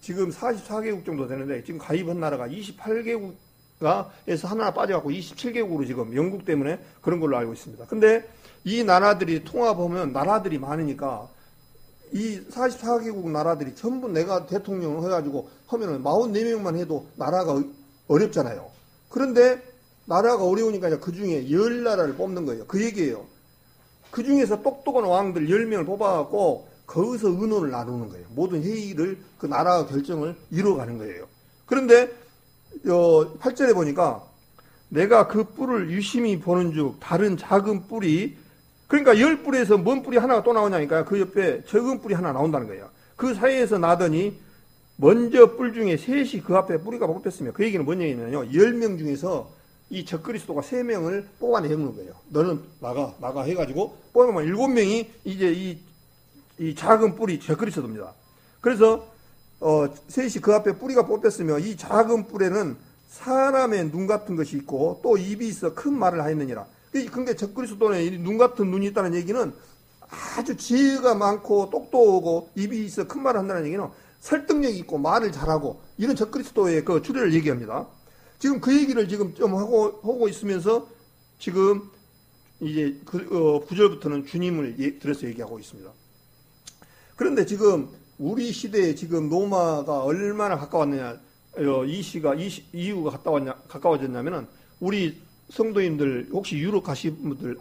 지금 44개국 정도 되는데 지금 가입한 나라가 28개국에서 하나 빠져갖고 27개국으로 지금 영국 때문에 그런 걸로 알고 있습니다. 근데 이 나라들이 통합하면 나라들이 많으니까 이 44개국 나라들이 전부 내가 대통령을 해가지고 하면은 44명만 해도 나라가 어렵잖아요. 그런데 나라가 어려우니까 그 중에 10나라를 뽑는 거예요. 그 얘기예요. 그 중에서 똑똑한 왕들 10명을 뽑아갖고 거기서 의논을 나누는 거예요. 모든 회의를 그 나라 결정을 이루어가는 거예요. 그런데 8절에 보니까 내가 그 뿔을 유심히 보는 중 다른 작은 뿔이 그러니까 10뿔에서 뭔 뿔이 하나가 또 나오냐니까요. 그 옆에 적은 뿔이 하나 나온다는 거예요. 그 사이에서 나더니 먼저 뿔 중에 셋이 그 앞에 뿌리가 뽑혔으며 그 얘기는 뭔 얘기냐면요. 10명 중에서 이 적그리스도가 3명을 뽑아내는 거예요. 너는 나가 해가지고 뽑으면 7명이 이제 이 작은 뿔이 적그리스도입니다. 그래서 셋이 그 앞에 뿌리가 뽑혔으며 이 작은 뿔에는 사람의 눈 같은 것이 있고 또 입이 있어 큰 말을 하였느니라. 근데 적그리스도는 눈 같은 눈이 있다는 얘기는 아주 지혜가 많고 똑똑하고 입이 있어 큰 말을 한다는 얘기는 설득력이 있고 말을 잘하고 이런 적그리스도의 그 추례를 얘기합니다. 지금 그 얘기를 지금 좀 하고 있으면서 지금 이제 9절부터는 주님을 들어서 얘기하고 있습니다. 그런데 지금 우리 시대에 지금 노마가 얼마나 가까웠느냐, 이유가 가까워졌냐면은 우리 성도님들 혹시 유럽 가신 분들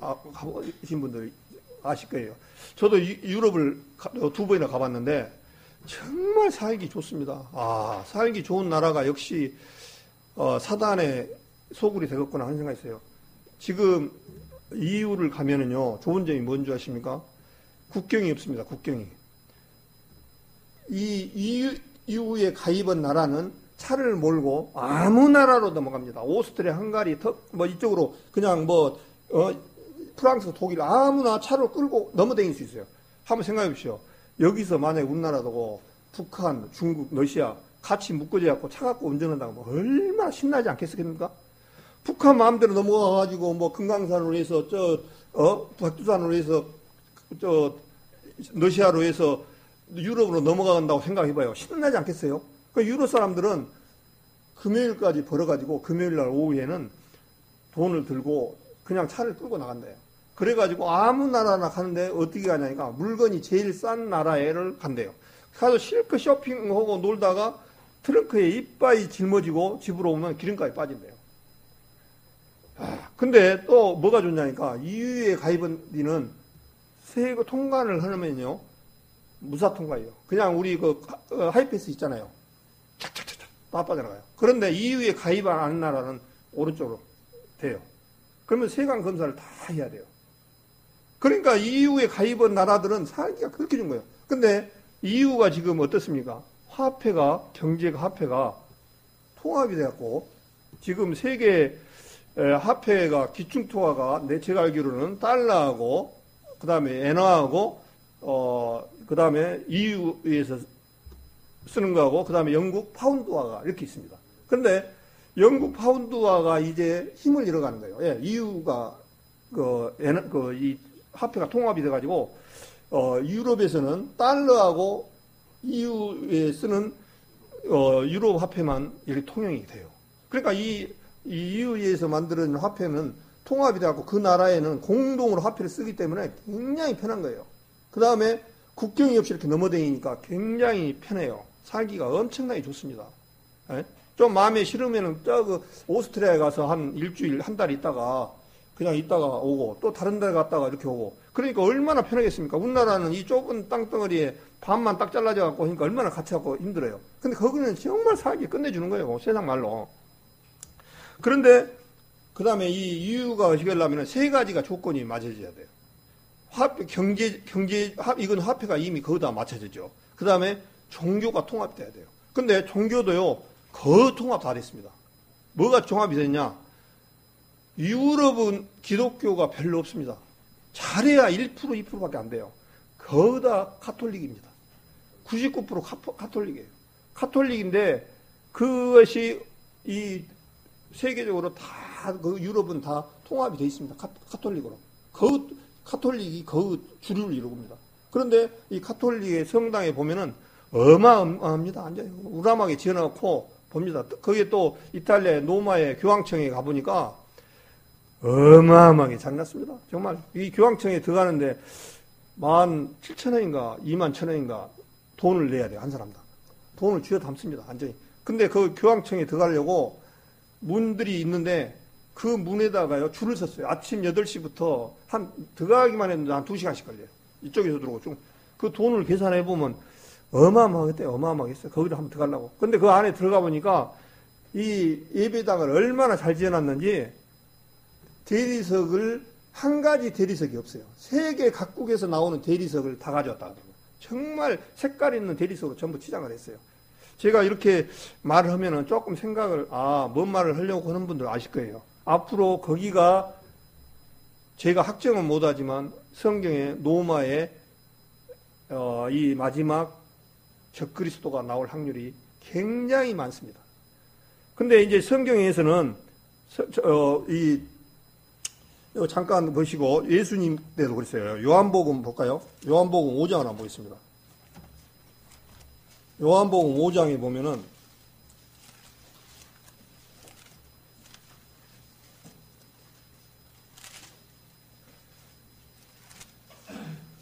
아실 거예요. 저도 유럽을 2번이나 가봤는데 정말 살기 좋습니다. 살기 좋은 나라가 역시 사단의 소굴이 되겠구나 하는 생각이 있어요. 지금 EU를 가면은요 좋은 점이 뭔지 아십니까? 국경이 없습니다. 국경이. 이 EU에 가입한 나라는 차를 몰고 아무 나라로 넘어갑니다. 오스트리아, 헝가리, 이쪽으로 그냥 프랑스, 독일 아무나 차로 끌고 넘어다닐 수 있어요. 한번 생각해 보십시오. 여기서 만약에 우리나라도 북한, 중국, 러시아 같이 묶어져 갖고 차 갖고 운전한다고 얼마나 신나지 않겠습니까? 북한 마음대로 넘어가가지고 금강산으로 해서 백두산으로 해서 러시아로 해서 유럽으로 넘어간다고 생각해봐요. 신나지 않겠어요? 그 유럽 사람들은 금요일까지 벌어가지고 금요일날 오후에는 돈을 들고 그냥 차를 끌고 나간대요. 그래가지고 아무 나라나 가는데 어떻게 가냐니까 물건이 제일 싼 나라에를 간대요. 가서 실컷 쇼핑하고 놀다가 트렁크에 이빨이 짊어지고 집으로 오면 기름값이 빠진대요. 근데 또 뭐가 좋냐니까 EU에 가입한 뒤는 세금 통관을 하면요 무사 통과예요. 그냥 우리 하이패스 있잖아요. 착착착착 다 빠져나가요. 그런데 EU에 가입 안 하는 나라는 오른쪽으로 돼요. 그러면 세관 검사를 다 해야 돼요. 그러니까 EU에 가입한 나라들은 살기가 그렇게 좋은 거예요. 근데 EU가 지금 어떻습니까? 경제가 화폐가 통합이 돼갖고 지금 세계 화폐가 기충통화가 제가 알기로는 달러하고 그 다음에 엔화하고 그 다음에 EU에서 쓰는 거하고 그 다음에 영국 파운드화가 이렇게 있습니다. 그런데 영국 파운드화가 이제 힘을 잃어가는 거예요. 예, EU가 이 화폐가 통합이 돼가지고 유럽에서는 달러하고 EU에 쓰는 유로 화폐만 이렇게 통용이 돼요. 그러니까 이 EU에서 만드는 화폐는 통합이 돼갖고 그 나라에는 공동으로 화폐를 쓰기 때문에 굉장히 편한 거예요. 그 다음에 국경이 없이 이렇게 넘어다니니까 굉장히 편해요. 살기가 엄청나게 좋습니다. 예? 좀 마음에 싫으면은 오스트리아에 가서 한 일주일, 한 달 있다가 그냥 있다가 오고 또 다른 데 갔다가 이렇게 오고 그러니까 얼마나 편하겠습니까? 우리나라는 이 좁은 땅덩어리에 반만 딱 잘라져 갖고 하니까 얼마나 같이 갖고 힘들어요. 근데 거기는 정말 살기 끝내주는 거예요. 세상 말로. 그런데 그 다음에 이 EU가 해결하려면 세 가지가 조건이 맞춰져야 돼요. 이건 화폐가 이미 거기다 맞춰지죠. 그 다음에 종교가 통합돼야 돼요. 근데 종교도요, 거의 통합 다 됐습니다. 뭐가 통합이 됐냐? 유럽은 기독교가 별로 없습니다. 잘해야 1%, 2%밖에 안 돼요. 거의 다 카톨릭입니다. 99% 카톨릭이에요. 카톨릭인데 그것이 이 세계적으로 그 유럽은 다 통합이 되어 있습니다. 카톨릭으로. 카톨릭이 거의 주류를 이루고입니다. 그런데 이 카톨릭의 성당에 보면은 어마어마합니다. 완전히 우람하게 지어놓고 봅니다. 거기에 또 이탈리아의 로마의 교황청에 가보니까 어마어마하게 잘 났습니다. 정말 이 교황청에 들어가는데 17,000원인가 21,000원인가 돈을 내야 돼요. 한 사람당. 돈을 쥐어 담습니다. 완전히. 근데 그 교황청에 들어가려고 문들이 있는데 그 문에다가요 줄을 섰어요. 아침 8시부터 들어가기만 했는데 한 2시간씩 걸려요. 이쪽에서 들어오고 그 돈을 계산해 보면 어마어마하겠대요. 어마어마하겠어요. 거기를 한번 들어가려고. 근데 그 안에 들어가 보니까 이 예배당을 얼마나 잘 지어놨는지 대리석을 한 가지 대리석이 없어요. 세계 각국에서 나오는 대리석을 다 가져왔다 하더라고요. 정말 색깔 있는 대리석으로 전부 치장을 했어요. 제가 이렇게 말을 하면은 조금 생각을, 뭔 말을 하려고 하는 분들 아실 거예요. 앞으로 거기가 제가 확정은 못하지만 성경의 로마의 이 마지막 적그리스도가 나올 확률이 굉장히 많습니다. 근데 이제 성경에서는 잠깐 보시고 예수님 때도 그랬어요. 요한복음 볼까요? 요한복음 5장을 한번 보겠습니다. 요한복음 5장에 보면은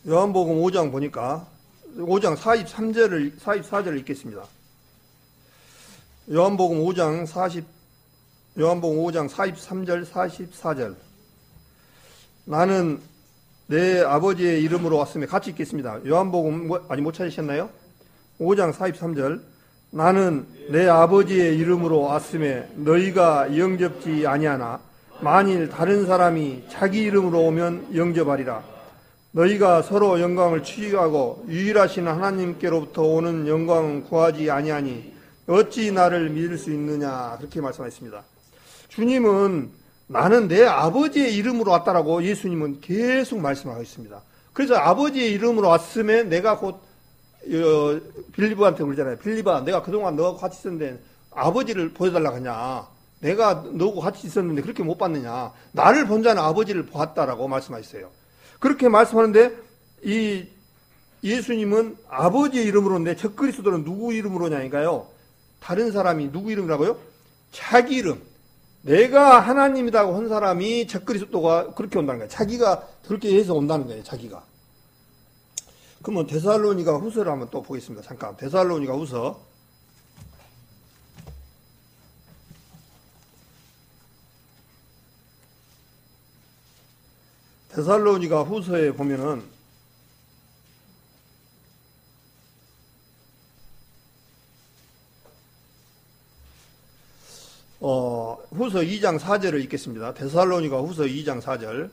요한복음 5장 보니까 5장 44절을 읽겠습니다. 요한복음 5장 43절 44절 나는 내 아버지의 이름으로 왔으며 같이 읽겠습니다. 요한복음 아직 못 찾으셨나요? 5장 43절 나는 내 아버지의 이름으로 왔으며 너희가 영접지 아니하나 만일 다른 사람이 자기 이름으로 오면 영접하리라. 너희가 서로 영광을 취하고 유일하신 하나님께로부터 오는 영광은 구하지 아니하니 어찌 나를 믿을 수 있느냐 그렇게 말씀하셨습니다. 주님은 나는 내 아버지의 이름으로 왔다라고 예수님은 계속 말씀하고 있습니다. 그래서 아버지의 이름으로 왔으면 내가 곧 빌리버한테 그러잖아요. 빌리버 내가 그동안 너하고 같이 있었는데 아버지를 보여달라고 하냐. 내가 너하고 같이 있었는데 그렇게 못 봤느냐. 나를 본 자는 아버지를 보았다라고 말씀하셨어요. 그렇게 말씀하는데 이 예수님은 아버지의 이름으로인데 적그리스도는 누구 이름으로냐니까요. 다른 사람이 누구 이름이라고요? 자기 이름. 내가 하나님이라고 한 사람이 적그리스도가 그렇게 온다는 거예요. 자기가 그렇게 해서 온다는 거예요. 자기가. 그러면 데살로니가 후서를 한번 또 보겠습니다. 잠깐. 데살로니가 후서. 데살로니가 후서에 보면은 후서 2장 4절을 읽겠습니다. 데살로니가 후서 2장 4절.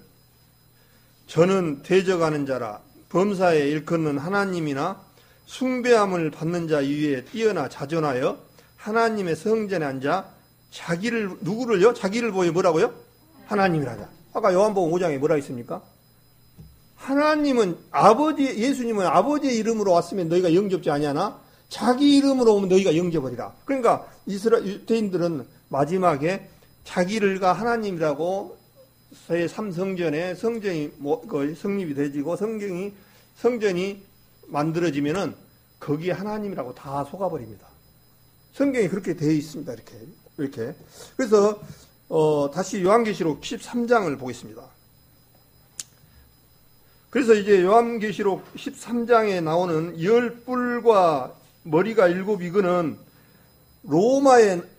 저는 대적하는 자라 범사에 일컫는 하나님이나 숭배함을 받는 자 위에 뛰어나 자존하여 하나님의 성전에 앉아 자기를 누구를요? 자기를 보여 뭐라고요? 하나님이라자. 아까 요한복음 5장에 뭐라 했습니까? 하나님은 예수님은 아버지의 이름으로 왔으면 너희가 영접지 아니하나 자기 이름으로 오면 너희가 영접하리라. 그러니까 유대인들은 마지막에 자기를가 하나님이라고 제3성전에 성전이 성립이 되지고 성전이 만들어지면은 거기에 하나님이라고 다 속아버립니다. 성경이 그렇게 되어 있습니다. 이렇게. 그래서 다시 요한계시록 13장을 보겠습니다. 그래서 이제 요한계시록 13장에 나오는 10뿔과 머리가 7 이거는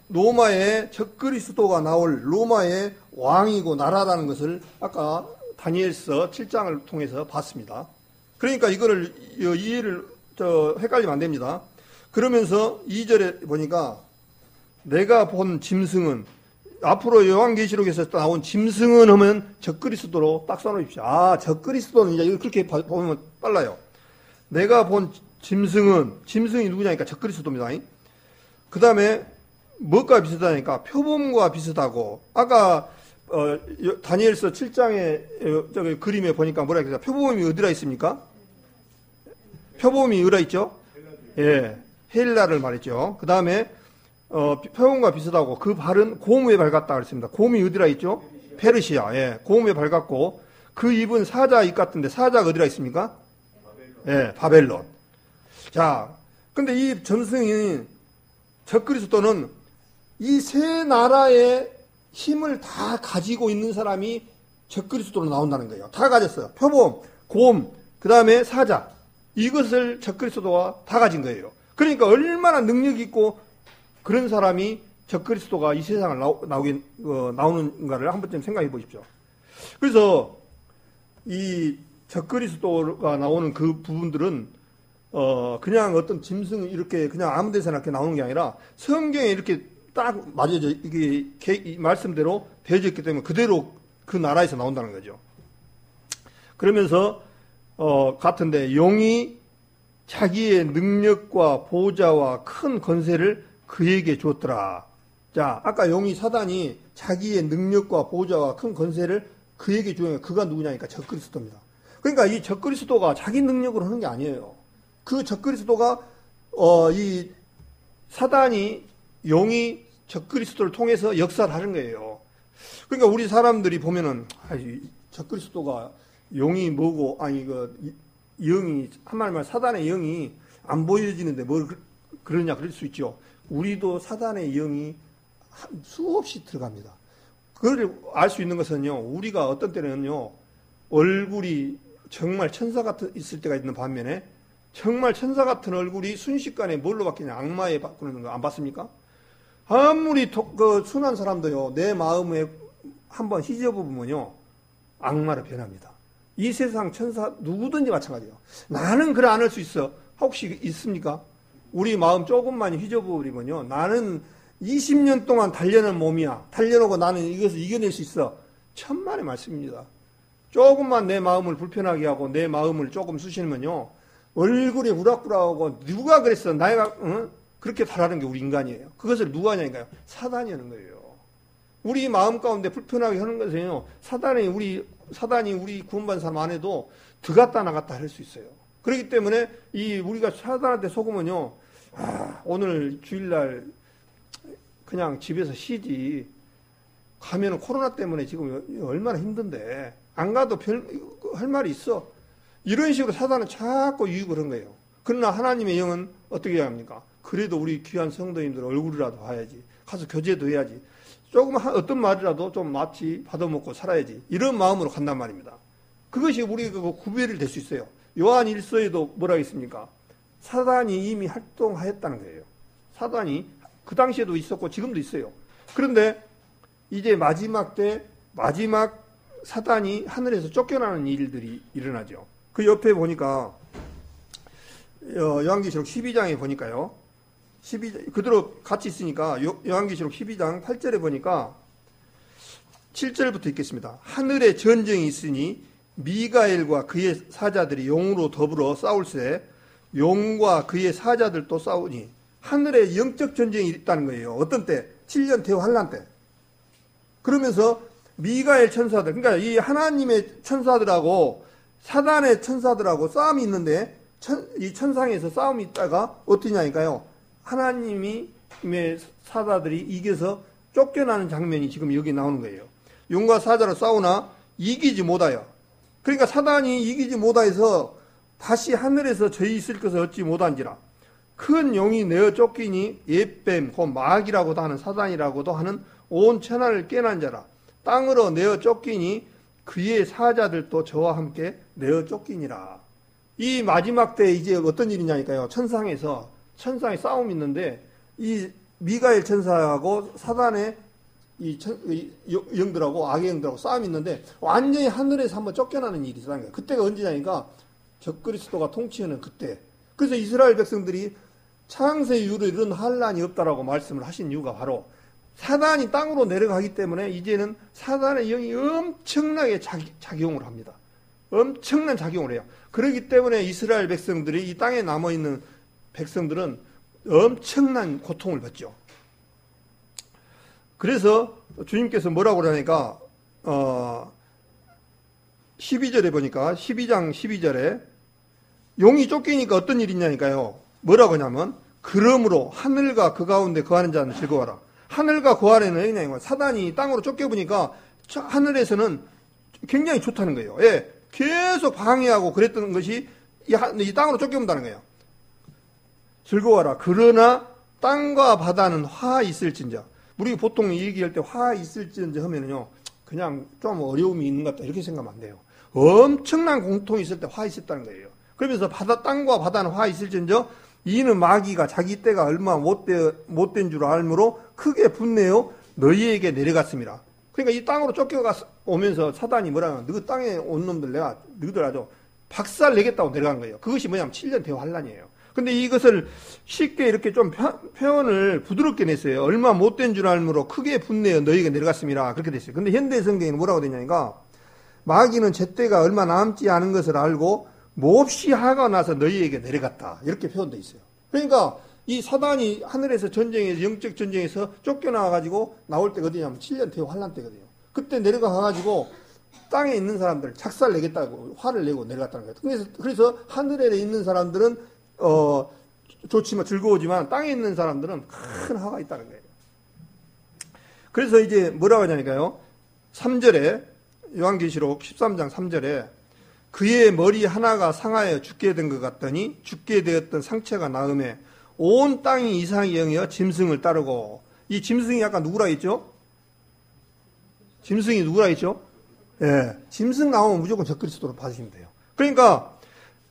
로마의 적그리스도가 나올 로마의 왕이고 나라라는 것을 아까 다니엘서 7장을 통해서 봤습니다. 그러니까 이거를 이해를 헷갈리면 안 됩니다. 그러면서 2절에 보니까 내가 본 짐승은 앞으로 요한계시록에서 나온 짐승은 하면 적그리스도로 딱 써놓으십시오. 적그리스도는 이제 그렇게 보면 빨라요. 내가 본 짐승이 누구냐니까 적그리스도입니다. 그 다음에 뭐가 비슷하니까 표범과 비슷하고 아까 다니엘서 7장의 저기 그림에 보니까 뭐라 그랬어요? 표범이 어디라 있습니까? 표범이 어디라 있죠? 예, 헬라를 말했죠. 그 다음에 표범과 비슷하고 그 발은 곰의 발 같다 그랬습니다. 곰이 어디라 있죠? 페르시아. 예, 곰의 발 같고 그 입은 사자 입 같은데 사자가 어디라 있습니까? 예, 바벨론. 자, 근데 이 점승이 적그리스도는 이 세 나라의 힘을 다 가지고 있는 사람이 적그리스도로 나온다는 거예요. 다 가졌어요. 표범, 곰, 그 다음에 사자. 이것을 적그리스도가 다 가진 거예요. 그러니까 얼마나 능력 있고 그런 사람이 적그리스도가 이 세상을 나오는가를 한 번쯤 생각해 보십시오. 그래서 이 적그리스도가 나오는 그 부분들은 그냥 어떤 짐승 이렇게 그냥 아무 데서나 이렇게 나오는 게 아니라 성경에 이렇게 딱 맞아져 이게 말씀대로 되어져 있기 때문에 그대로 그 나라에서 나온다는 거죠. 그러면서 같은데 용이 자기의 능력과 보좌와 큰 권세를 그에게 줬더라. 자, 아까 용이 사단이 자기의 능력과 보좌와 큰 권세를 그에게 주면 그가 누구냐니까 적그리스도입니다. 그러니까 이 적그리스도가 자기 능력으로 하는 게 아니에요. 그 적그리스도가 이 사단이 용이 적그리스도를 통해서 역사를 하는 거예요. 그러니까 우리 사람들이 보면은 적그리스도가 용이 뭐고 영이 한말말 사단의 영이 안 보여지는데 뭘 그러냐 그럴 수 있죠. 우리도 사단의 영이 수없이 들어갑니다. 그걸 알 수 있는 것은요. 우리가 어떤 때는요. 얼굴이 정말 천사 같은 있을 때가 있는 반면에 정말 천사 같은 얼굴이 순식간에 뭘로 바뀌냐 악마에 바꾸는 거 안 봤습니까? 아무리 순한 사람도요. 내 마음에 한번 휘저어보면요. 악마로 변합니다. 이 세상 천사 누구든지 마찬가지예요. 나는 그래 안 할 수 있어. 혹시 있습니까? 우리 마음 조금만 휘저어버리면요. 나는 20년 동안 달려는 몸이야. 달려놓고 나는 이것을 이겨낼 수 있어. 천만의 말씀입니다. 조금만 내 마음을 불편하게 하고 내 마음을 조금 쑤시면요. 얼굴이 우락부락하고 누가 그랬어? 나이가 그렇게 달하는 게 우리 인간이에요. 그것을 누가 하냐니까요. 사단이 하는 거예요. 우리 마음 가운데 불편하게 하는 것은요. 사단이 우리 구원받은 사람 안에도 들어갔다 나갔다 할 수 있어요. 그렇기 때문에 우리가 사단한테 속으면요. 오늘 주일날 그냥 집에서 쉬지. 가면은 코로나 때문에 지금 얼마나 힘든데 안 가도 할 말이 있어. 이런 식으로 사단은 자꾸 유익을 한 거예요. 그러나 하나님의 영은 어떻게 해야 합니까? 그래도 우리 귀한 성도님들 얼굴이라도 봐야지. 가서 교제도 해야지. 조금 어떤 말이라도 좀 마치 받아먹고 살아야지. 이런 마음으로 간단 말입니다. 그것이 우리가 구별이 될 수 있어요. 요한 1서에도 뭐라 했습니까? 사단이 이미 활동하였다는 거예요. 사단이 그 당시에도 있었고 지금도 있어요. 그런데 이제 마지막 사단이 하늘에서 쫓겨나는 일들이 일어나죠. 그 옆에 보니까 요한계시록 12장에 보니까요. 그대로 같이 있으니까 요한계시록 12장 8절에 보니까 7절부터 읽겠습니다. 하늘에 전쟁이 있으니 미가엘과 그의 사자들이 용으로 더불어 싸울세 용과 그의 사자들도 싸우니 하늘에 영적 전쟁이 있다는 거예요. 어떤 때? 7년 대후 환란 때. 그러면서 미가엘 천사들, 그러니까 이 하나님의 천사들하고 사단의 천사들하고 싸움이 있는데 이 천상에서 싸움이 있다가 어떠냐니까요. 하나님의 사자들이 이겨서 쫓겨나는 장면이 지금 여기 나오는 거예요. 용과 사자로 싸우나 이기지 못하여. 그러니까 사단이 이기지 못하여서 다시 하늘에서 저희 있을 것을 얻지 못한지라. 큰 용이 내어 쫓기니 옛뱀, 곧 마귀라고도 하는 사단이라고도 하는 온 천하를 깨난 자라. 땅으로 내어 쫓기니 그의 사자들도 저와 함께 내어 쫓기니라. 이 마지막 때 이제 어떤 일이냐니까요. 천상에 싸움이 있는데 이 미가엘 천사하고 사단의 이 영들하고 악의 영들하고 싸움이 있는데 완전히 하늘에서 한번 쫓겨나는 일이 있었다는 거예요. 그때가 언제냐니까 적그리스도가 통치하는 그때. 그래서 이스라엘 백성들이 창세 이후로 이런 환란이 없다라고 말씀을 하신 이유가 바로 사단이 땅으로 내려가기 때문에 이제는 사단의 영이 엄청나게 작용을 합니다. 엄청난 작용을 해요. 그렇기 때문에 이스라엘 백성들이 이 땅에 남아있는 백성들은 엄청난 고통을 받죠. 그래서 주님께서 뭐라고 그러니까 12절에 보니까 12장 12절에 용이 쫓기니까 어떤 일이 있냐니까요. 뭐라고 하냐면 그러므로 하늘과 그 가운데 거하는 자는 즐거워라. 하늘과 그 아래는 그냥 사단이 땅으로 쫓겨보니까 하늘에서는 굉장히 좋다는 거예요. 예, 계속 방해하고 그랬던 것이 이 땅으로 쫓겨온다는 거예요. 즐거워라. 그러나 땅과 바다는 화 있을진저. 우리 보통 얘기할 때 화 있을진저 하면은요, 그냥 좀 어려움이 있는 것 같다 이렇게 생각하면 안 돼요. 엄청난 공통이 있을 때 화 있었다는 거예요. 그러면서 땅과 바다는 화 있을진저 이는 마귀가 자기 때가 얼마 못된 줄 알므로 크게 분내어 너희에게 내려갔습니다. 그러니까 이 땅으로 쫓겨오면서 사단이 뭐라면 너 땅에 온 놈들 내가 너희들 아주 박살 내겠다고 내려간 거예요. 그것이 뭐냐면 7년 대후 환란이에요. 근데 이것을 쉽게 이렇게 좀 표현을 부드럽게 냈어요. 얼마 못된 줄 알므로 크게 분내어 너희에게 내려갔습니다. 그렇게 됐어요. 근데 현대 성경에는 뭐라고 되냐니까 마귀는 제때가 얼마 남지 않은 것을 알고 몹시 화가 나서 너희에게 내려갔다. 이렇게 표현되어 있어요. 그러니까 이 사단이 하늘에서 전쟁에서 영적 전쟁에서 쫓겨나가지고 나올 때가 어디냐면 7년 대후 환란 때거든요. 그때 내려가가지고 땅에 있는 사람들 작살 내겠다고 화를 내고 내려갔다는 거예요. 그래서 하늘에 있는 사람들은 좋지만 즐거우지만 땅에 있는 사람들은 큰 화가 있다는 거예요. 그래서 이제 뭐라고 하냐니까요. 3절에 요한계시록 13장 3절에 그의 머리 하나가 상하여 죽게 된 것 같더니 죽게 되었던 상처가 나음에 온 땅이 이상히 여겨 짐승을 따르고. 이 짐승이 아까 누구라 했죠? 짐승이 누구라 했죠? 예, 짐승 나오면 무조건 적그리스도로 봐주시면 돼요. 그러니까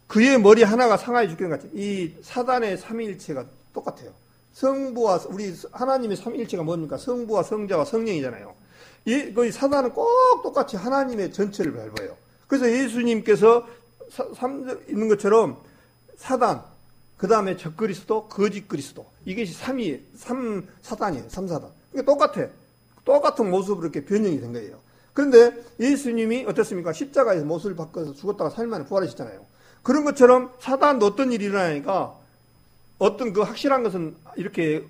그의 머리 하나가 상하여 죽게 된 것 같아요. 이 사단의 삼위일체가 똑같아요. 성부와 우리 하나님의 삼위일체가 뭡니까? 성부와 성자와 성령이잖아요. 이 사단은 꼭 똑같이 하나님의 전체를 밟아요. 그래서 예수님께서 있는 것처럼 사단, 그 다음에 적그리스도, 거짓 그리스도. 이것이 삼사단이에요. 삼사단. 그러니까 똑같아. 똑같은 모습으로 이렇게 변형이 된 거예요. 그런데 예수님이 어떻습니까? 십자가에서 모습을 바꿔서 죽었다가 3일 만에 부활하셨잖아요. 그런 것처럼 사단도 어떤 일이 일어나니까 어떤 그 확실한 것은 이렇게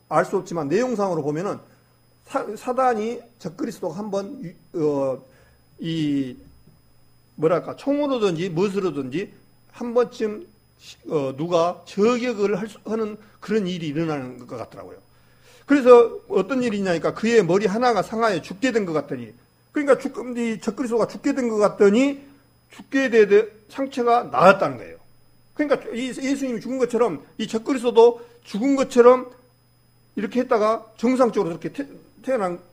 알 수 없지만 내용상으로 보면은 사단이 적그리스도가 한번 총으로든지 무엇으로든지 한 번쯤 누가 저격을 하는 그런 일이 일어나는 것 같더라고요. 그래서 어떤 일이냐니까 그의 머리 하나가 상하여 죽게 된 것 같더니, 그러니까 이 적그리스도가 죽게 된 것 같더니 죽게 되 상처가 나았다는 거예요. 그러니까 예수님이 죽은 것처럼 이 적그리스도도 죽은 것처럼 이렇게 했다가 정상적으로 그렇게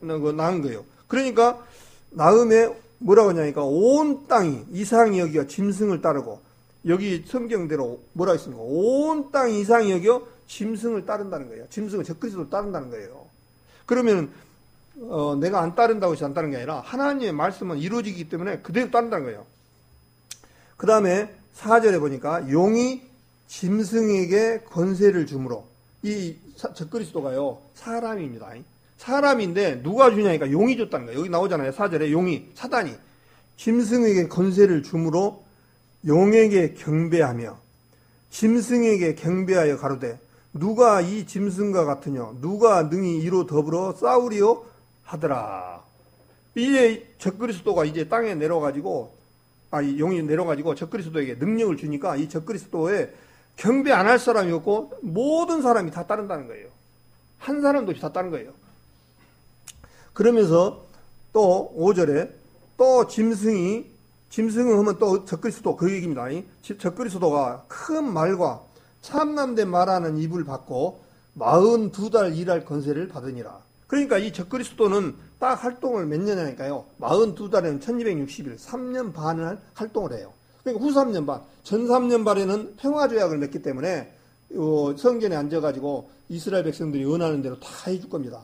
나은 거예요. 그러니까 나음에 뭐라고 하냐니까 온 땅이 이상히 여겨 짐승을 따르고, 여기 성경대로 뭐라 했습니까? 온 땅이 이상히 여겨 짐승을 따른다는 거예요. 짐승을 적그리스도를 따른다는 거예요. 그러면 내가 안 따른다고 해서 안 따르는 게 아니라 하나님의 말씀은 이루어지기 때문에 그대로 따른다는 거예요. 그 다음에 4절에 보니까 용이 짐승에게 권세를 주므로, 이 적그리스도가요 사람입니다. 사람인데 누가 주냐니까 용이 줬다는 거예요. 여기 나오잖아요. 4절에 용이, 사단이 짐승에게 권세를 주므로 용에게 경배하며 짐승에게 경배하여 가로되 누가 이 짐승과 같으냐 누가 능히 이로 더불어 싸우리요 하더라. 이제 적그리스도가 이제 땅에 내려가지고 이 용이 내려가지고 적그리스도에게 능력을 주니까 이 적그리스도에 경배 안 할 사람이 없고 모든 사람이 다 따른다는 거예요. 한 사람도 없이 다 따른 거예요. 그러면서 또 5절에 또 짐승은 하면 또 적그리스도 그 얘기입니다. 적그리스도가 큰 말과 참남된 말하는 입을 받고 42달 일할 권세를 받으니라. 그러니까 이 적그리스도는 딱 활동을 몇 년이니까요. 42달에는 1260일, 3년 반을 활동을 해요. 그러니까 후 3년 반, 전 3년 반에는 평화조약을 맺기 때문에 성전에 앉아가지고 이스라엘 백성들이 원하는 대로 다 해줄 겁니다.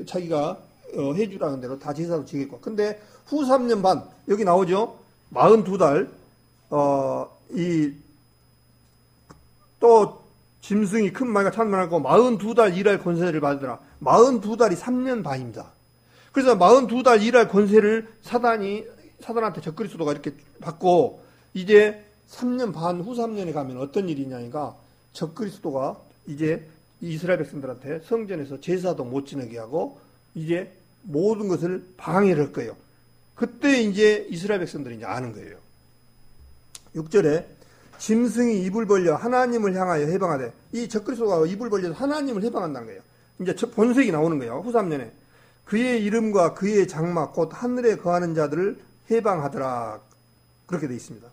자기가 해주라는 대로 다 제사도 지겠고. 근데 후 3년 반, 여기 나오죠? 42달, 또 짐승이 큰 말과 찬만하고 42달 일할 권세를 받으더라. 42달이 3년 반입니다. 그래서 42달 일할 권세를 사단한테 적그리스도가 이렇게 받고 이제 3년 반 후 3년에 가면 어떤 일이냐니까 적그리스도가 이제 이스라엘 백성들한테 성전에서 제사도 못 지내게 하고 이제 모든 것을 방해를 할 거예요. 그때 이제 이스라엘 백성들이 이제 아는 거예요. 6절에 짐승이 입을 벌려 하나님을 향하여 해방하되 이 적그리스도가 입을 벌려서 하나님을 해방한다는 거예요. 이제 본색이 나오는 거예요. 후 3년에 그의 이름과 그의 장막 곧 하늘에 거하는 자들을 해방하더라. 그렇게 되어 있습니다.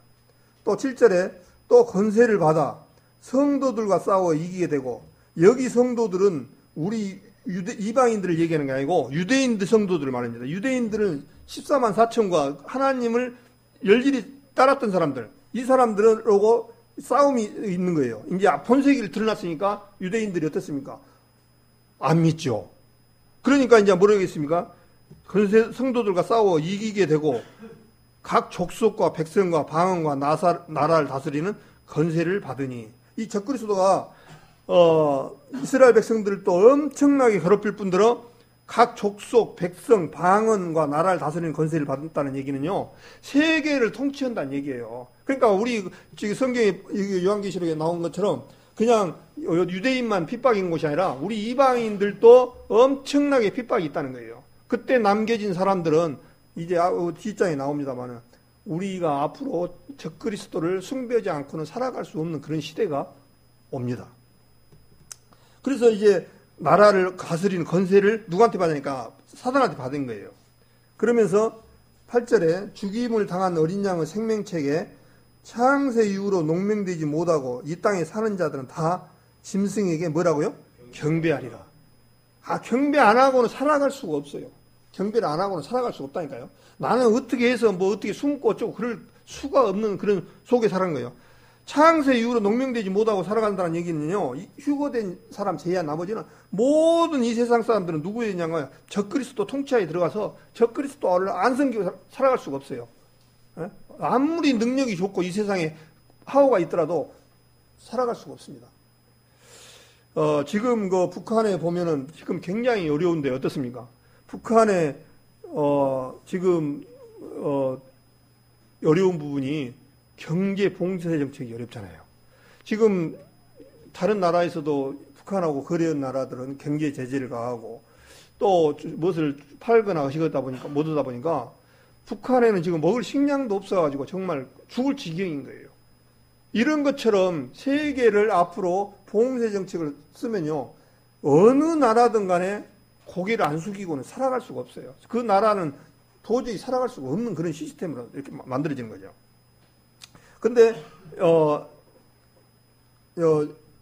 또 7절에 또 권세를 받아 성도들과 싸워 이기게 되고 여기 성도들은 우리 이방인들을 얘기하는 게 아니고 유대인들 성도들을 말합니다. 유대인들은 14만 4천과 하나님을 열렬히 따랐던 사람들, 이 사람들하고 싸움이 있는 거예요. 이제 본색이 드러났으니까 유대인들이 어떻습니까? 안 믿죠. 그러니까 이제 뭐라고 했습니까? 성도들과 싸워 이기게 되고 각 족속과 백성과 방언과 나라를 다스리는 권세를 받으니 이 적그리스도가 이스라엘 백성들을 또 엄청나게 괴롭힐 뿐더러 각 족속, 백성, 방언과 나라를 다스리는 권세를 받았다는 얘기는요, 세계를 통치한다는 얘기예요. 그러니까 우리 지금 성경에 요한계시록에 나온 것처럼 그냥 유대인만 핍박인 것이 아니라 우리 이방인들도 엄청나게 핍박이 있다는 거예요. 그때 남겨진 사람들은 이제 뒷장에 나옵니다만 우리가 앞으로 적그리스도를 숭배하지 않고는 살아갈 수 없는 그런 시대가 옵니다. 그래서 이제 나라를 다스리는 권세를 누구한테 받으니까 사단한테 받은 거예요. 그러면서 8절에 죽임을 당한 어린 양의 생명책에 창세 이후로 농명되지 못하고 이 땅에 사는 자들은 다 짐승에게 뭐라고요? 경배하리라. 경배 안 하고는 살아갈 수가 없어요. 경배를 안 하고는 살아갈 수가 없다니까요. 나는 어떻게 해서 어떻게 숨고 어쩌고 그럴 수가 없는 그런 속에 살아간 거예요. 창세 이후로 농명되지 못하고 살아간다는 얘기는요, 휴거된 사람 제외한 나머지는 모든 이 세상 사람들은 누구였냐면 적그리스도 통치하에 들어가서 적그리스도를 안 섬기고 살아갈 수가 없어요. 아무리 능력이 좋고 이 세상에 파워가 있더라도 살아갈 수가 없습니다. 지금 북한에 보면은 지금 굉장히 어려운데 어떻습니까? 북한에 지금 어려운 부분이 경제 봉쇄 정책이 어렵잖아요. 지금 다른 나라에서도 북한하고 거래한 나라들은 경제 제재를 가하고 또 무엇을 팔거나 하시다 보니까 못 하다 보니까 북한에는 지금 먹을 식량도 없어가지고 정말 죽을 지경인 거예요. 이런 것처럼 세계를 앞으로 봉쇄 정책을 쓰면요, 어느 나라든 간에 고개를 안 숙이고는 살아갈 수가 없어요. 그 나라는 도저히 살아갈 수가 없는 그런 시스템으로 이렇게 만들어진 거죠. 근데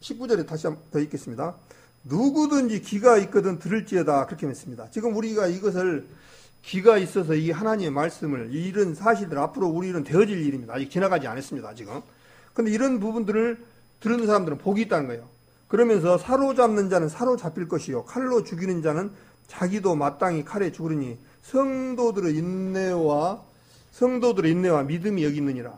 19절에 다시 한 번 더 읽겠습니다. 누구든지 귀가 있거든 들을지어다, 그렇게 했습니다. 지금 우리가 이것을 귀가 있어서 이 하나님의 말씀을, 이런 사실들 앞으로 우리는 되어질 일입니다. 아직 지나가지 않았습니다, 지금. 근데 이런 부분들을 들은 사람들은 복이 있다는 거예요. 그러면서 사로잡는 자는 사로잡힐 것이요 칼로 죽이는 자는 자기도 마땅히 칼에 죽으리니 성도들의 인내와 믿음이 여기 있느니라.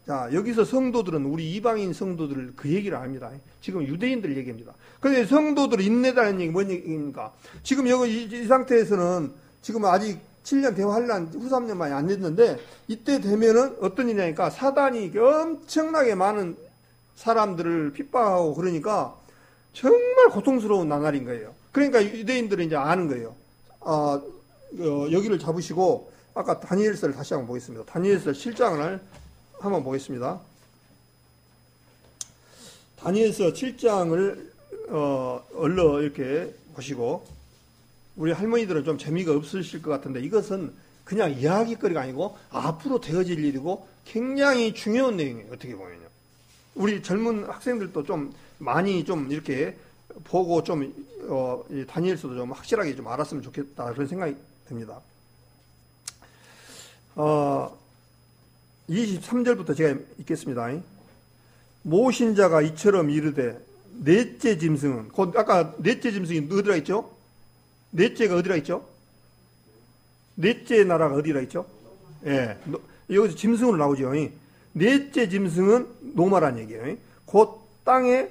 자, 여기서 성도들은 우리 이방인 성도들을 그 얘기를 합니다. 지금 유대인들 얘기입니다. 그런데 성도들을 인내다는 얘기 뭔 얘기입니까? 지금 여기 이 상태에서는 지금 아직 7년 대환란 후 3년 만에 안 됐는데 이때 되면은 어떤 일이냐니까 사단이 엄청나게 많은 사람들을 핍박하고 그러니까 정말 고통스러운 나날인 거예요. 그러니까 유대인들은 이제 아는 거예요. 여기를 잡으시고 아까 다니엘서를 다시 한번 보겠습니다. 다니엘서 7장을 한번 보겠습니다. 다니엘서 7장을 얼른 이렇게 보시고 우리 할머니들은 좀 재미가 없으실 것 같은데 이것은 그냥 이야기거리가 아니고 앞으로 되어질 일이고 굉장히 중요한 내용이에요. 어떻게 보면요. 우리 젊은 학생들도 좀 많이 좀 이렇게 보고 좀 다니엘서도 좀 확실하게 좀 알았으면 좋겠다 그런 생각이 듭니다. 23절부터 제가 읽겠습니다. 모신자가 이처럼 이르되 넷째 짐승은 곧 아까 넷째 짐승이 어디라 있죠? 넷째가 어디라 있죠? 넷째 나라가 어디라 있죠? 예, 여기서 짐승으로 나오죠. 넷째 짐승은 노마란 얘기예요. 곧 땅의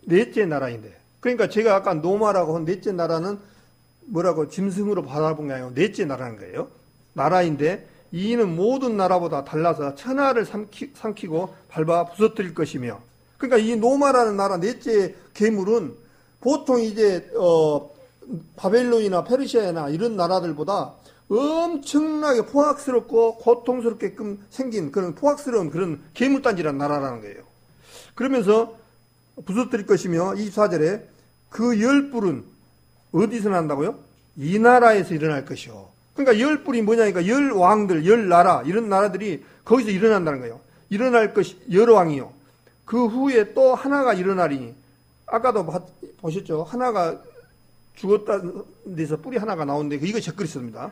넷째 나라인데. 그러니까 제가 아까 노마라고 한 넷째 나라는 뭐라고 짐승으로 바라본 게 아니고 넷째 나라는 거예요. 나라인데 이는 모든 나라보다 달라서 천하를 삼키고 밟아 부서뜨릴 것이며. 그러니까 이 노마라는 나라 넷째 괴물은 보통 이제 바벨론이나 페르시아나 이런 나라들보다 엄청나게 포악스럽고 고통스럽게끔 생긴 그런 포악스러운 그런 괴물단지라는 나라라는 거예요. 그러면서 부서뜨릴 것이며 24절에 그 열불은 어디서 난다고요? 이 나라에서 일어날 것이요. 그러니까 열불이 뭐냐니까 열 왕들, 열 나라 이런 나라들이 거기서 일어난다는 거예요. 일어날 것이 열 왕이요. 그 후에 또 하나가 일어나리니 아까도 보셨죠? 하나가 죽었다는 데서 뿔이 하나가 나오는데 이거 적그리스도입니다.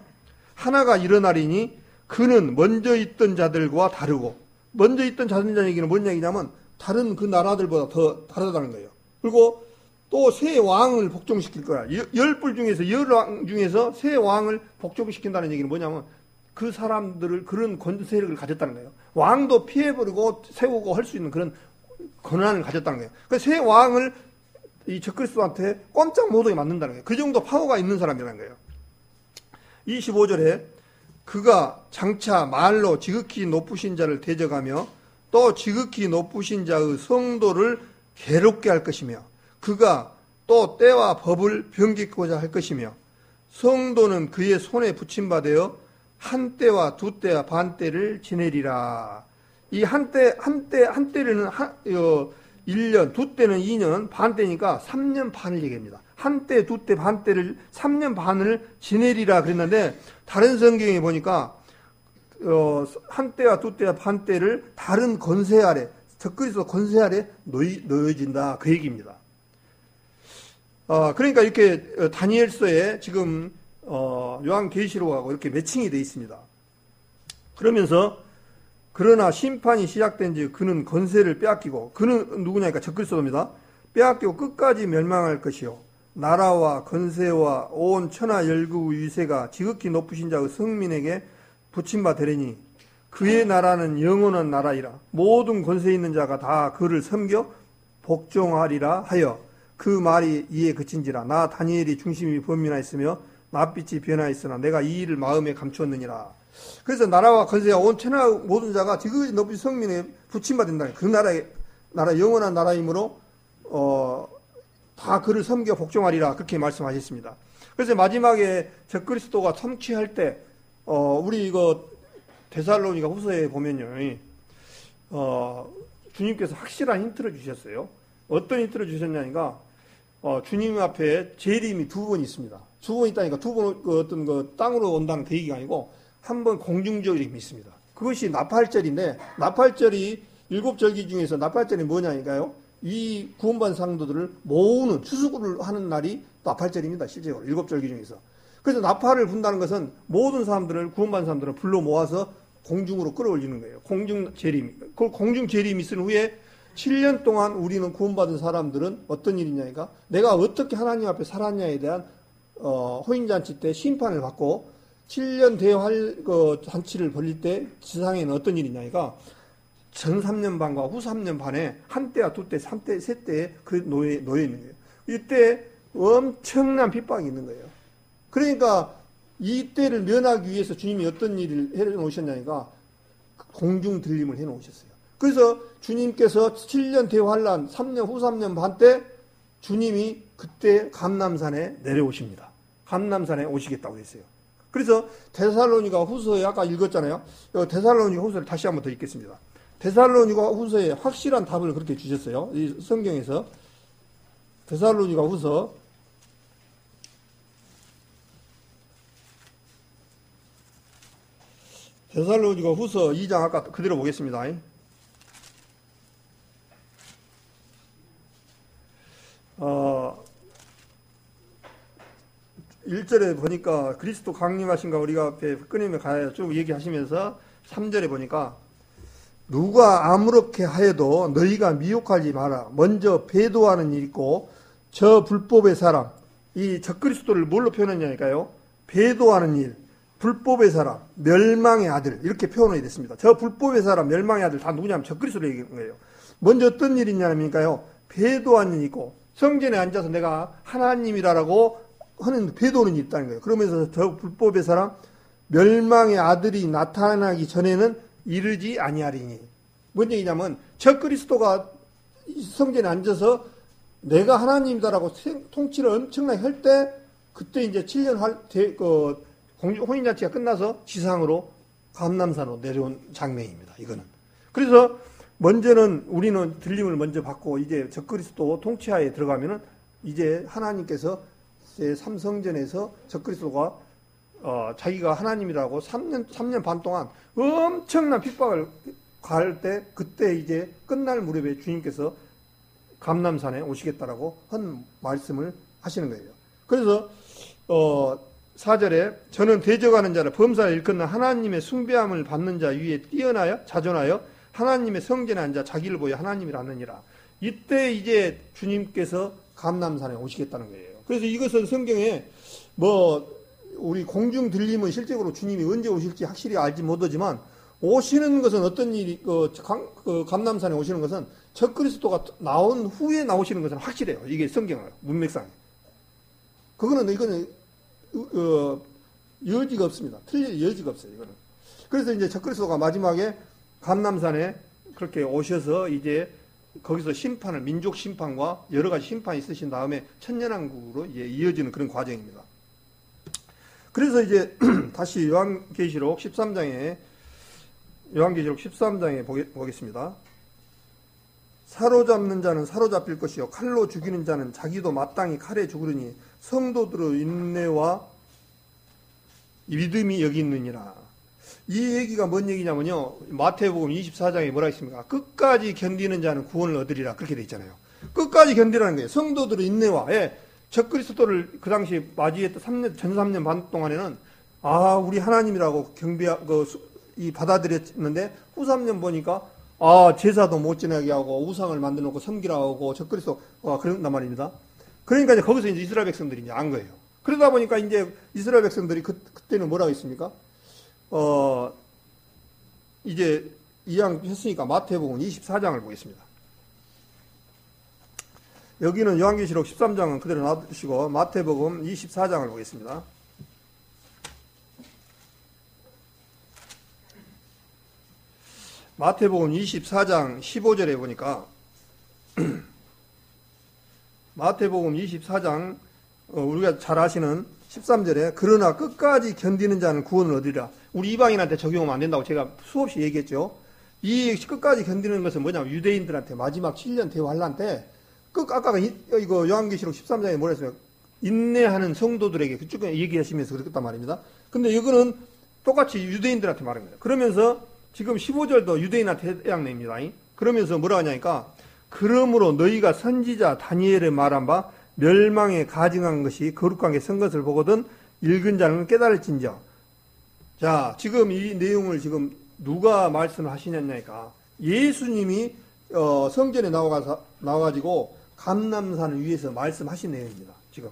하나가 일어나리니 그는 먼저 있던 자들과 다르고 먼저 있던 자들 얘기는 뭔 얘기냐면 다른 그 나라들보다 더 다르다는 거예요. 그리고 또 새 왕을 복종시킬 거야. 열불 중에서 열 왕 중에서 새 왕을 복종시킨다는 얘기는 뭐냐면 그 사람들을 그런 권세력을 가졌다는 거예요. 왕도 피해버리고 세우고 할 수 있는 그런 권한을 가졌다는 거예요. 그 새 왕을 이 적그리스도한테 꼼짝 못하게 만든다는 거예요. 그 정도 파워가 있는 사람이라는 거예요. 25절에 그가 장차 말로 지극히 높으신 자를 대적하며 또 지극히 높으신 자의 성도를 괴롭게 할 것이며 그가 또 때와 법을 변개코자 할 것이며 성도는 그의 손에 붙임받아 한 때와 두 때와 반 때를 지내리라. 이 한 때는 1년, 두 때는 2년, 반 때니까 3년 반을 얘기합니다. 한 때, 두 때, 반 때를 3년 반을 지내리라 그랬는데 다른 성경에 보니까 한 때와 두 때와 반 때를 다른 권세 아래, 적그리스도 권세 아래 놓여진다 그 얘기입니다. 그러니까 이렇게 다니엘서에 지금 요한계시록하고 이렇게 매칭이 되어 있습니다. 그러면서 그러나 심판이 시작된 지 그는 권세를 빼앗기고 그는 누구냐니까 적그리스도입니다. 빼앗기고 끝까지 멸망할 것이요 나라와 권세와 온 천하 열국 위세가 지극히 높으신 자의 성민에게 붙임바 되리니 그의 나라는 영원한 나라이라 모든 권세 있는 자가 다 그를 섬겨 복종하리라 하여 그 말이 이에 그친지라 나 다니엘이 중심이 범민하였으며 낯빛이 변하였으나 내가 이 일을 마음에 감추었느니라. 그래서 나라와 권세와 온 천하 모든 자가 지극히 높은 성민에 붙임받는다. 그 나라 영원한 나라이므로 다 그를 섬겨 복종하리라 그렇게 말씀하셨습니다. 그래서 마지막에 적그리스도가 통치할 때 우리 이거 데살로니가 후서에 보면요, 주님께서 확실한 힌트를 주셨어요. 어떤 힌트를 주셨냐니까 주님 앞에 재림이 두 번 있습니다. 두 번 있다니까 두 번 어떤 땅으로 온다는 그 얘기가 아니고 한 번 공중절임이 있습니다. 그것이 나팔절인데 나팔절이 7절기 중에서 나팔절이 뭐냐니까요. 이 구원받은 상도들을 모으는 추수를 하는 날이 나팔절입니다. 실제로 7절기 중에서. 그래서 나팔을 분다는 것은 모든 사람들을 구원받은 사람들을 불러 모아서 공중으로 끌어올리는 거예요. 공중재림. 그 공중재림이 있은 후에 7년 동안 우리는 구원받은 사람들은 어떤 일이냐니까 내가 어떻게 하나님 앞에 살았냐에 대한 호인잔치 때 심판을 받고 7년 대환 잔치를 벌릴 때 지상에는 어떤 일이냐니까 전 3년 반과 후 3년 반에 한때와 두때, 3때, 세때에 그 놓여 있는 거예요. 이때 엄청난 핍박이 있는 거예요. 그러니까 이 때를 면하기 위해서 주님이 어떤 일을 해 놓으셨냐니까 공중 들림을 해 놓으셨어요. 그래서 주님께서 7년 대환란 3년 후 3년 반 때 주님이 그때 감람산에 내려오십니다. 감람산에 오시겠다고 했어요. 그래서 데살로니가 후서에 아까 읽었잖아요. 데살로니가 후서를 다시 한번 더 읽겠습니다. 데살로니가 후서에 확실한 답을 그렇게 주셨어요. 이 성경에서 데살로니가 후서 2장 아까 그대로 보겠습니다. 1절에 보니까 그리스도 강림하신가 우리가 앞에 끊임에 가야 쭉 얘기하시면서 3절에 보니까 누가 아무렇게 하여도 너희가 미혹하지 마라. 먼저 배도하는 일이 있고 저 불법의 사람, 이 적그리스도를 뭘로 표현했냐니까요. 배도하는 일, 불법의 사람, 멸망의 아들 이렇게 표현이 됐습니다. 저 불법의 사람, 멸망의 아들 다 누구냐면 적그리스도를 얘기하는 거예요. 먼저 어떤 일이 있냐니까요. 배도하는 일이 있고 성전에 앉아서 내가 하나님이라고 하는 배도는 있다는 거예요. 그러면서 저 불법의 사람, 멸망의 아들이 나타나기 전에는 이르지 아니하리니. 뭔 얘기냐면 적그리스도가 성전에 앉아서 내가 하나님이다라고 통치를 엄청나게 할 때 그때 이제 7년 혼인잔치가 끝나서 지상으로 감람산으로 내려온 장면입니다. 이거는. 그래서 먼저는 우리는 들림을 먼저 받고 이제 적그리스도 통치하에 들어가면은 이제 하나님께서 삼성전에서 적그리스도가 자기가 하나님이라고 3년 반 동안 엄청난 핍박을 가할 때 그때 이제 끝날 무렵에 주님께서 감람산에 오시겠다라고 한 말씀을 하시는 거예요. 그래서 4절에 저는 대적하는 자를 범사를 일컫는 하나님의 숭배함을 받는 자 위에 뛰어나여 자존하여 하나님의 성전에 앉아 자기를 보여 하나님이라 하느니라. 이때 이제 주님께서 감람산에 오시겠다는 거예요. 그래서 이것은 성경에 우리 공중 들림은 실제로 주님이 언제 오실지 확실히 알지 못하지만 오시는 것은 어떤 일이 감람산에 오시는 것은 적그리스도가 나온 후에 나오시는 것은 확실해요. 이게 성경은 문맥상. 이거는 여지가 없습니다. 틀릴 여지가 없어요. 이거는. 그래서 이제 적그리스도가 마지막에 감람산에 그렇게 오셔서 이제 거기서 심판을 민족 심판과 여러 가지 심판이 있으신 다음에 천년왕국으로 이어지는 그런 과정입니다. 그래서 이제 다시 요한계시록 13장에 보겠습니다. 사로잡는 자는 사로잡힐 것이요 칼로 죽이는 자는 자기도 마땅히 칼에 죽으리니 성도들의 인내와 믿음이 여기 있느니라. 이 얘기가 뭔 얘기냐면요. 마태복음 24장에 뭐라 했습니까? 끝까지 견디는 자는 구원을 얻으리라. 그렇게 돼 있잖아요. 끝까지 견디라는 거예요. 성도들의 인내와 적그리스도를 그 당시 맞이했던 전 3년 반 동안에는 우리 하나님이라고 받아들였는데 후 3년 보니까 제사도 못 지나게 하고 우상을 만들어 놓고 섬기라고 하고 적그리스도가 그런단 말입니다. 그러니까 이제 거기서 이제 이스라엘 백성들이 이제 안 거예요. 그러다 보니까 이제 이스라엘 백성들이 그때는 뭐라고 했습니까? 이제 이양했으니까 마태복음 24장을 보겠습니다. 여기는 요한계시록 13장은 그대로 놔두시고 마태복음 24장을 보겠습니다. 마태복음 24장 15절에 보니까 마태복음 24장 우리가 잘 아시는 13절에 그러나 끝까지 견디는 자는 구원을 얻으리라. 우리 이방인한테 적용하면 안 된다고 제가 수없이 얘기했죠. 이 끝까지 견디는 것은 뭐냐면 유대인들한테 마지막 7년 대환란 때 아까 이거 요한계시록 13장에 뭐라 했어요? 인내하는 성도들에게 그쪽에 얘기하시면서 그랬단 말입니다. 근데 이거는 똑같이 유대인들한테 말한 거예요. 그러면서 지금 15절도 유대인한테 해당됩니다. 그러면서 뭐라 하냐니까 그러므로 너희가 선지자 다니엘의 말한 바 멸망에 가증한 것이 거룩한 게 선 것을 보거든 읽은 자는 깨달을진저. 자, 지금 이 내용을 지금 누가 말씀을 하시냐니까 예수님이 성전에 나와가지고 감람산을 위해서 말씀하신 내용입니다. 지금.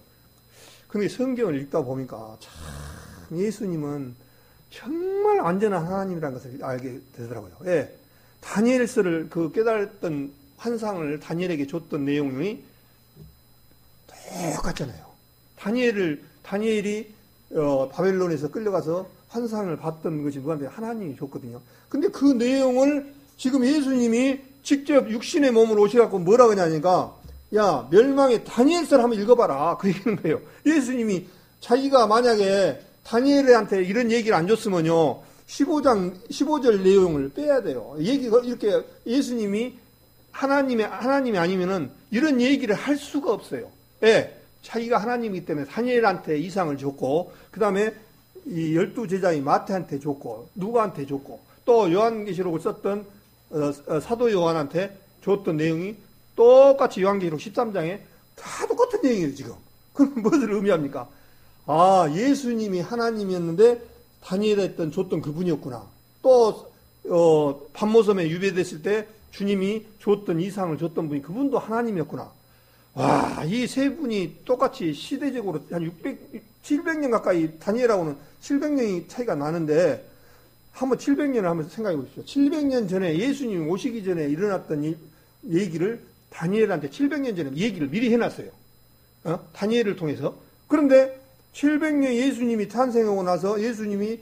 근데 성경을 읽다 보니까 참 예수님은 정말 완전한 하나님이라는 것을 알게 되더라고요. 다니엘서를 그 깨달았던 환상을 다니엘에게 줬던 내용이 똑같잖아요. 다니엘이 바벨론에서 끌려가서 환상을 봤던 것이 누구한테? 하나님이 줬거든요. 근데 그 내용을 지금 예수님이 직접 육신의 몸으로 오셔갖고 뭐라 그러냐니까, 야, 멸망의 다니엘서를 한번 읽어봐라. 그 얘기는 거예요. 예수님이 자기가 만약에 다니엘한테 이런 얘기를 안 줬으면요, 15절 내용을 빼야 돼요. 얘기가 이렇게 예수님이 하나님이 아니면은 이런 얘기를 할 수가 없어요. 예. 자기가 하나님이기 때문에 다니엘한테 이상을 줬고, 그 다음에 이 12제자인 마태한테 줬고, 누가한테 줬고, 또 요한계시록을 썼던 사도 요한한테 줬던 내용이 똑같이 요한계시록 13장에 다 똑같은 내용이에요, 지금. 그럼 무엇을 의미합니까? 아, 예수님이 하나님이었는데 다니엘한테 줬던 그분이었구나. 또 반모섬에 유배됐을 때 주님이 줬던 이상을 줬던 분이 그분도 하나님이었구나. 와, 이 세 분이 똑같이 시대적으로 한 700년 가까이 다니엘하고는 700년이 차이가 나는데 한번 700년을 한번 생각해 보십시오. 700년 전에 예수님이 오시기 전에 일어났던 이 얘기를 다니엘한테 700년 전에 얘기를 미리 해놨어요. 다니엘을 통해서. 그런데 700년 예수님이 탄생하고 나서 예수님이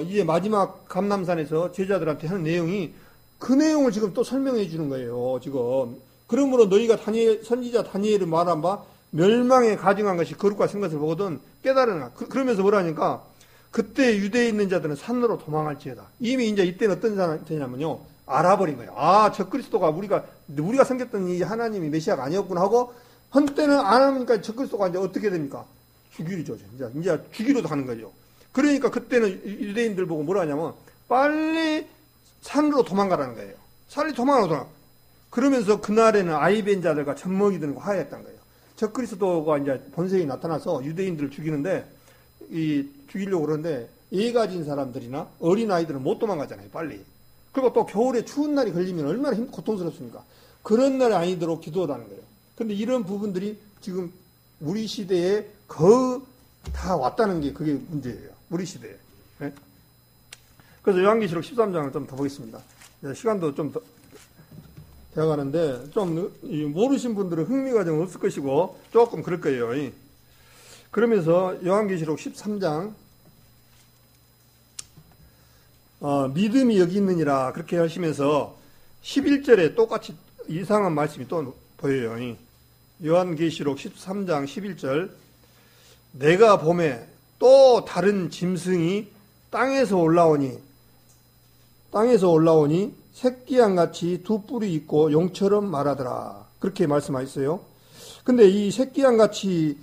이제 마지막 감람산에서 제자들한테 하는 내용이 그 내용을 지금 또 설명해 주는 거예요. 지금. 그러므로 너희가 선지자 다니엘을 말한 바 멸망에 가증한 것이 거룩과 쓴 것을 보거든 깨달으나. 그러면서 뭐라니까 그때 유대에 있는 자들은 산으로 도망할지어다. 이미 이제 이때는 어떤 상태냐면요, 알아버린 거예요. 아, 저 그리스도가 우리가 섬겼던 이 하나님이 메시아가 아니었구나 하고 한때는 안 하니까 저 그리스도가 이제 어떻게 됩니까? 죽이죠. 이제 죽이로 가는 거죠. 그러니까 그때는 유대인들 보고 뭐라 하냐면 빨리 산으로 도망가라는 거예요. 빨리 도망가라. 그러면서 그날에는 아이벤 자들과 젖먹이 드는 거 화해했던 거예요. 저 그리스도가 이제 본색이 나타나서 유대인들을 죽이는데, 죽이려고 그러는데, 애 가진 사람들이나 어린 아이들은 못 도망가잖아요, 빨리. 그리고 또 겨울에 추운 날이 걸리면 얼마나 고통스럽습니까? 그런 날이 아니도록 기도하는 거예요. 근데 이런 부분들이 지금 우리 시대에 거의 다 왔다는 게 그게 문제예요. 우리 시대에. 네? 그래서 요한계시록 13장을 좀 더 보겠습니다. 시간도 좀 더 되어가는데 좀 모르신 분들은 흥미가 좀 없을 것이고 조금 그럴 거예요. 그러면서 요한계시록 13장 믿음이 여기 있느니라 그렇게 하시면서 11절에 똑같이 이상한 말씀이 또 보여요. 요한계시록 13장 11절 내가 봄에 또 다른 짐승이 땅에서 올라오니 새끼양같이 두 뿔이 있고 용처럼 말하더라. 그렇게 말씀하셨어요. 근데 이 새끼양같이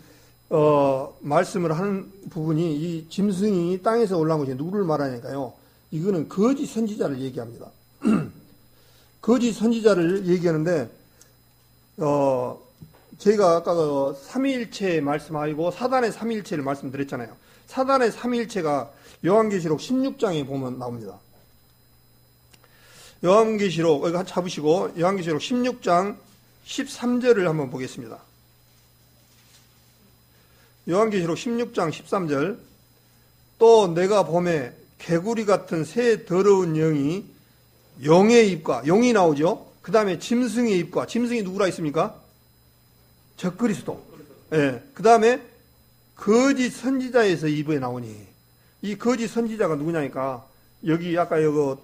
말씀을 하는 부분이 이 짐승이 땅에서 올라온 것이 누구를 말하니까요. 이거는 거짓 선지자를 얘기합니다. 거짓 선지자를 얘기하는데 제가 아까 삼위일체 말씀하고 사단의 삼위일체를 말씀드렸잖아요. 사단의 삼위일체가 요한계시록 16장에 보면 나옵니다. 요한계시록 이거 잡으시고 요한계시록 16장 13절을 한번 보겠습니다. 요한계시록 16장 13절 또 내가 봄에 개구리 같은 새 더러운 영이 용의 입과 용이 나오죠. 그 다음에 짐승의 입과 짐승이 누구라 있습니까? 적그리스도. 예. 그 다음에 거짓 선지자에서 입에 나오니 이 거짓 선지자가 누구냐니까 여기 아까 여기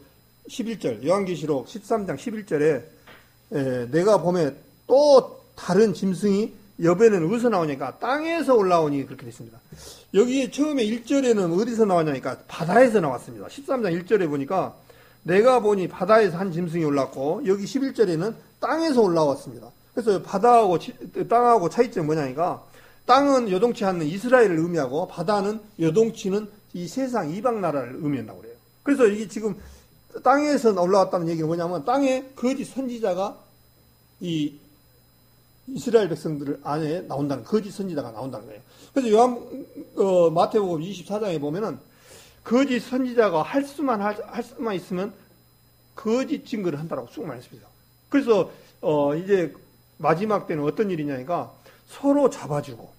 11절 요한계시록 13장 11절에 내가 봄에 또 다른 짐승이 여배는 어디서 나오냐니까 땅에서 올라오니 그렇게 됐습니다. 여기 처음에 1절에는 어디서 나왔냐니까 바다에서 나왔습니다. 13장 1절에 보니까 내가 보니 바다에서 한 짐승이 올랐고 여기 11절에는 땅에서 올라왔습니다. 그래서 바다하고 땅하고 차이점이 뭐냐니까 땅은 여동치 않는 이스라엘을 의미하고 바다는 여동치는 이 세상 이방 나라를 의미한다고 그래요. 그래서 이게 지금 땅에서 올라왔다는 얘기는 뭐냐면 땅에 거짓 선지자가 이 이스라엘 백성들 안에 나온다는 거짓 선지자가 나온다는 거예요. 그래서 마태복음 24장에 보면은 거짓 선지자가 할 수만 있으면 거짓 증거를 한다라고 쑥 말했습니다. 그래서 이제 마지막 때는 어떤 일이냐니까 서로 잡아주고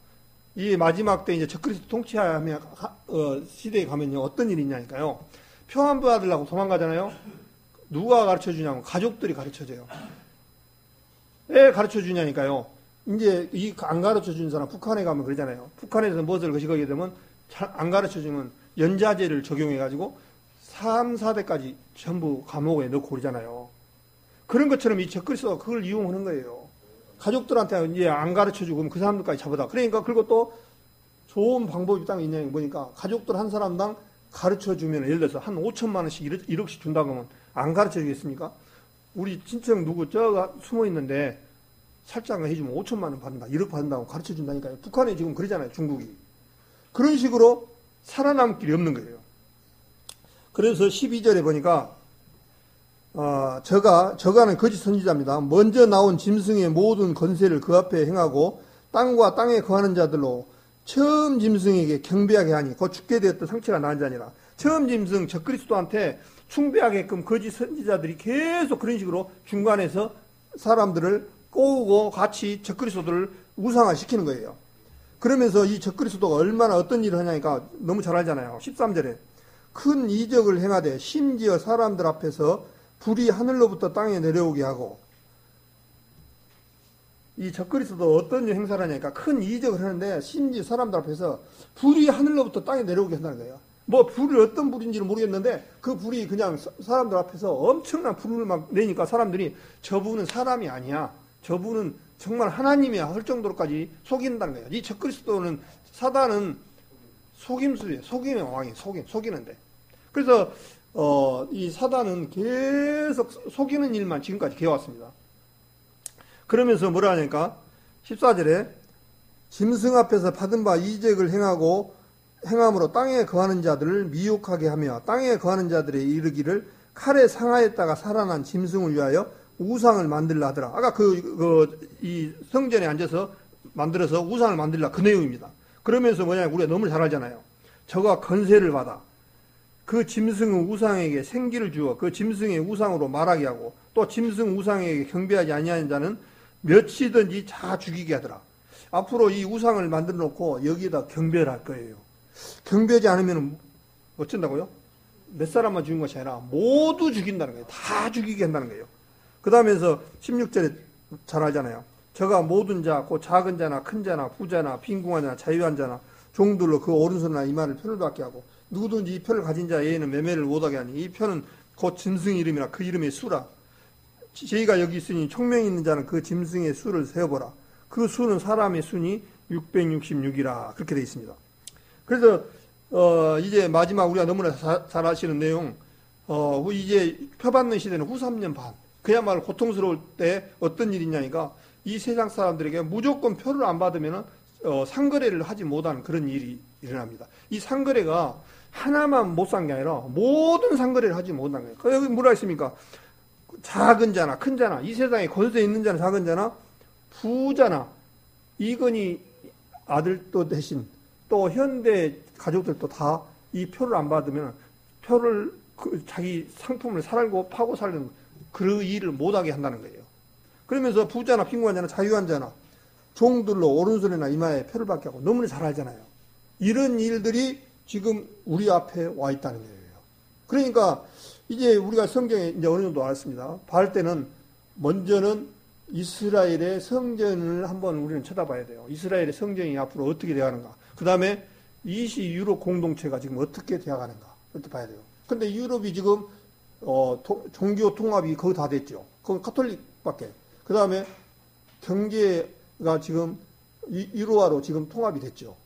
이 마지막 때 이제 적그리스도 통치하며 시대에 가면요 어떤 일이 있냐니까요. 표한 받으려고 도망가잖아요. 누가 가르쳐 주냐면 가족들이 가르쳐 줘요. 왜 가르쳐 주냐니까요. 이제 안 가르쳐 주는 사람 북한에 가면 그러잖아요. 북한에서 무엇을 거시하게 되면 안 가르쳐 주면 연자제를 적용해 가지고 3, 4대까지 전부 감옥에 넣고 그러잖아요. 그런 것처럼 이 적그리스도가 그걸 이용하는 거예요. 가족들한테 이제 안 가르쳐 주고 그 사람들까지 잡아다. 그러니까 그리고 또 좋은 방법이 딱 있냐면 뭐니까 가족들 한 사람당 가르쳐 주면 예를 들어서 한 5천만 원씩 1억씩 준다고 하면 안 가르쳐 주겠습니까? 우리 친척 누구 저가 숨어 있는데 살짝 해주면 5천만 원 받는다. 1억 받는다고 가르쳐 준다니까요. 북한이 지금 그러잖아요. 중국이. 그런 식으로 살아남을 길이 없는 거예요. 그래서 12절에 보니까 저가는 거짓 선지자입니다. 먼저 나온 짐승의 모든 권세를 그 앞에 행하고 땅과 땅에 거하는 자들로 처음 짐승에게 경배하게 하니 곧 죽게 되었던 상처가 나은 자니라. 처음 짐승 적그리스도한테 숭배하게끔 거짓 선지자들이 계속 그런 식으로 중간에서 사람들을 꼬우고 같이 적그리스도들을 우상화시키는 거예요. 그러면서 이 적그리스도가 얼마나 어떤 일을 하냐니까 너무 잘 알잖아요. 13절에 큰 이적을 행하되 심지어 사람들 앞에서 불이 하늘로부터 땅에 내려오게 하고, 이 적그리스도 어떤 행사를 하냐니까 큰 이적을 하는데 심지어 사람들 앞에서 불이 하늘로부터 땅에 내려오게 한다는 거예요. 뭐 불이 어떤 불인지는 모르겠는데 그 불이 그냥 사람들 앞에서 엄청난 불을 막 내니까 사람들이 저분은 사람이 아니야, 저분은 정말 하나님이야 할 정도로까지 속인다는 거예요. 이 적그리스도는, 사단은 속임수예요. 속임의 왕이 속이는데. 그래서 이 사단은 계속 속이는 일만 지금까지 해왔습니다. 그러면서 뭐라 하니까 14절에 짐승 앞에서 받은 바 이적을 행함으로 땅에 거하는 자들을 미혹하게 하며 땅에 거하는 자들의 이르기를 칼에 상하였다가 살아난 짐승을 위하여 우상을 만들라 하더라. 아까 이 성전에 앉아서 만들어서 우상을 만들라 그 내용입니다. 그러면서 뭐냐면 우리가 너무 잘 알잖아요. 저가 건세를 받아 그 짐승의 우상에게 생기를 주어 그 짐승의 우상으로 말하게 하고 또 짐승 우상에게 경배하지 아니하는 자는 몇이든지 다 죽이게 하더라. 앞으로 이 우상을 만들어 놓고 여기에다 경배를 할 거예요. 경배하지 않으면 어쩐다고요? 몇 사람만 죽인 것이 아니라 모두 죽인다는 거예요. 다 죽이게 한다는 거예요. 그 다음에서 16절에 잘 알잖아요. 저가 모든 자, 곧 작은 자나 큰 자나 부자나 빈궁한 자나 자유한 자나 종들로 그 오른손이나 이마를 표를 받게 하고 누구든지 이 표를 가진 자에게는 매매를 못하게 하니 이 표는 곧 짐승 이름이라 그 이름의 수라. 저희가 여기 있으니 총명이 있는 자는 그 짐승의 수를 세어보라. 그 수는 사람의 수니 666이라 그렇게 되어 있습니다. 그래서 이제 마지막 우리가 너무나 잘 아시는 내용, 이제 표받는 시대는 후 3년 반, 그야말로 고통스러울 때 어떤 일이 있냐니까 이 세상 사람들에게 무조건 표를 안 받으면 상거래를 하지 못하는 그런 일이 일어납니다. 이 상거래가 하나만 못 산 게 아니라 모든 상거래를 하지 못한 거예요. 여기 뭐라 했습니까? 작은 자나 큰 자나 이 세상에 권세 있는 자나 작은 자나 부자나 이건희 아들도 대신 또 현대 가족들도 다 이 표를 안 받으면 표를 자기 상품을 살고 파고 살는 그 일을 못하게 한다는 거예요. 그러면서 부자나 빈곤한 자나 자유한 자나 종들로 오른손이나 이마에 표를 받게 하고 너무나 잘 알잖아요. 이런 일들이 지금 우리 앞에 와 있다는 거예요. 그러니까 이제 우리가 성경에 이제 어느 정도 알았습니다. 할 때는 먼저는 이스라엘의 성전을 한번 우리는 쳐다봐야 돼요. 이스라엘의 성전이 앞으로 어떻게 되어가는가. 그 다음에 이시 유럽 공동체가 지금 어떻게 되어가는가. 이렇게 봐야 돼요. 근데 유럽이 지금 종교 통합이 거의 다 됐죠. 그건 카톨릭밖에. 그 다음에 경제가 지금 유로화로 지금 통합이 됐죠.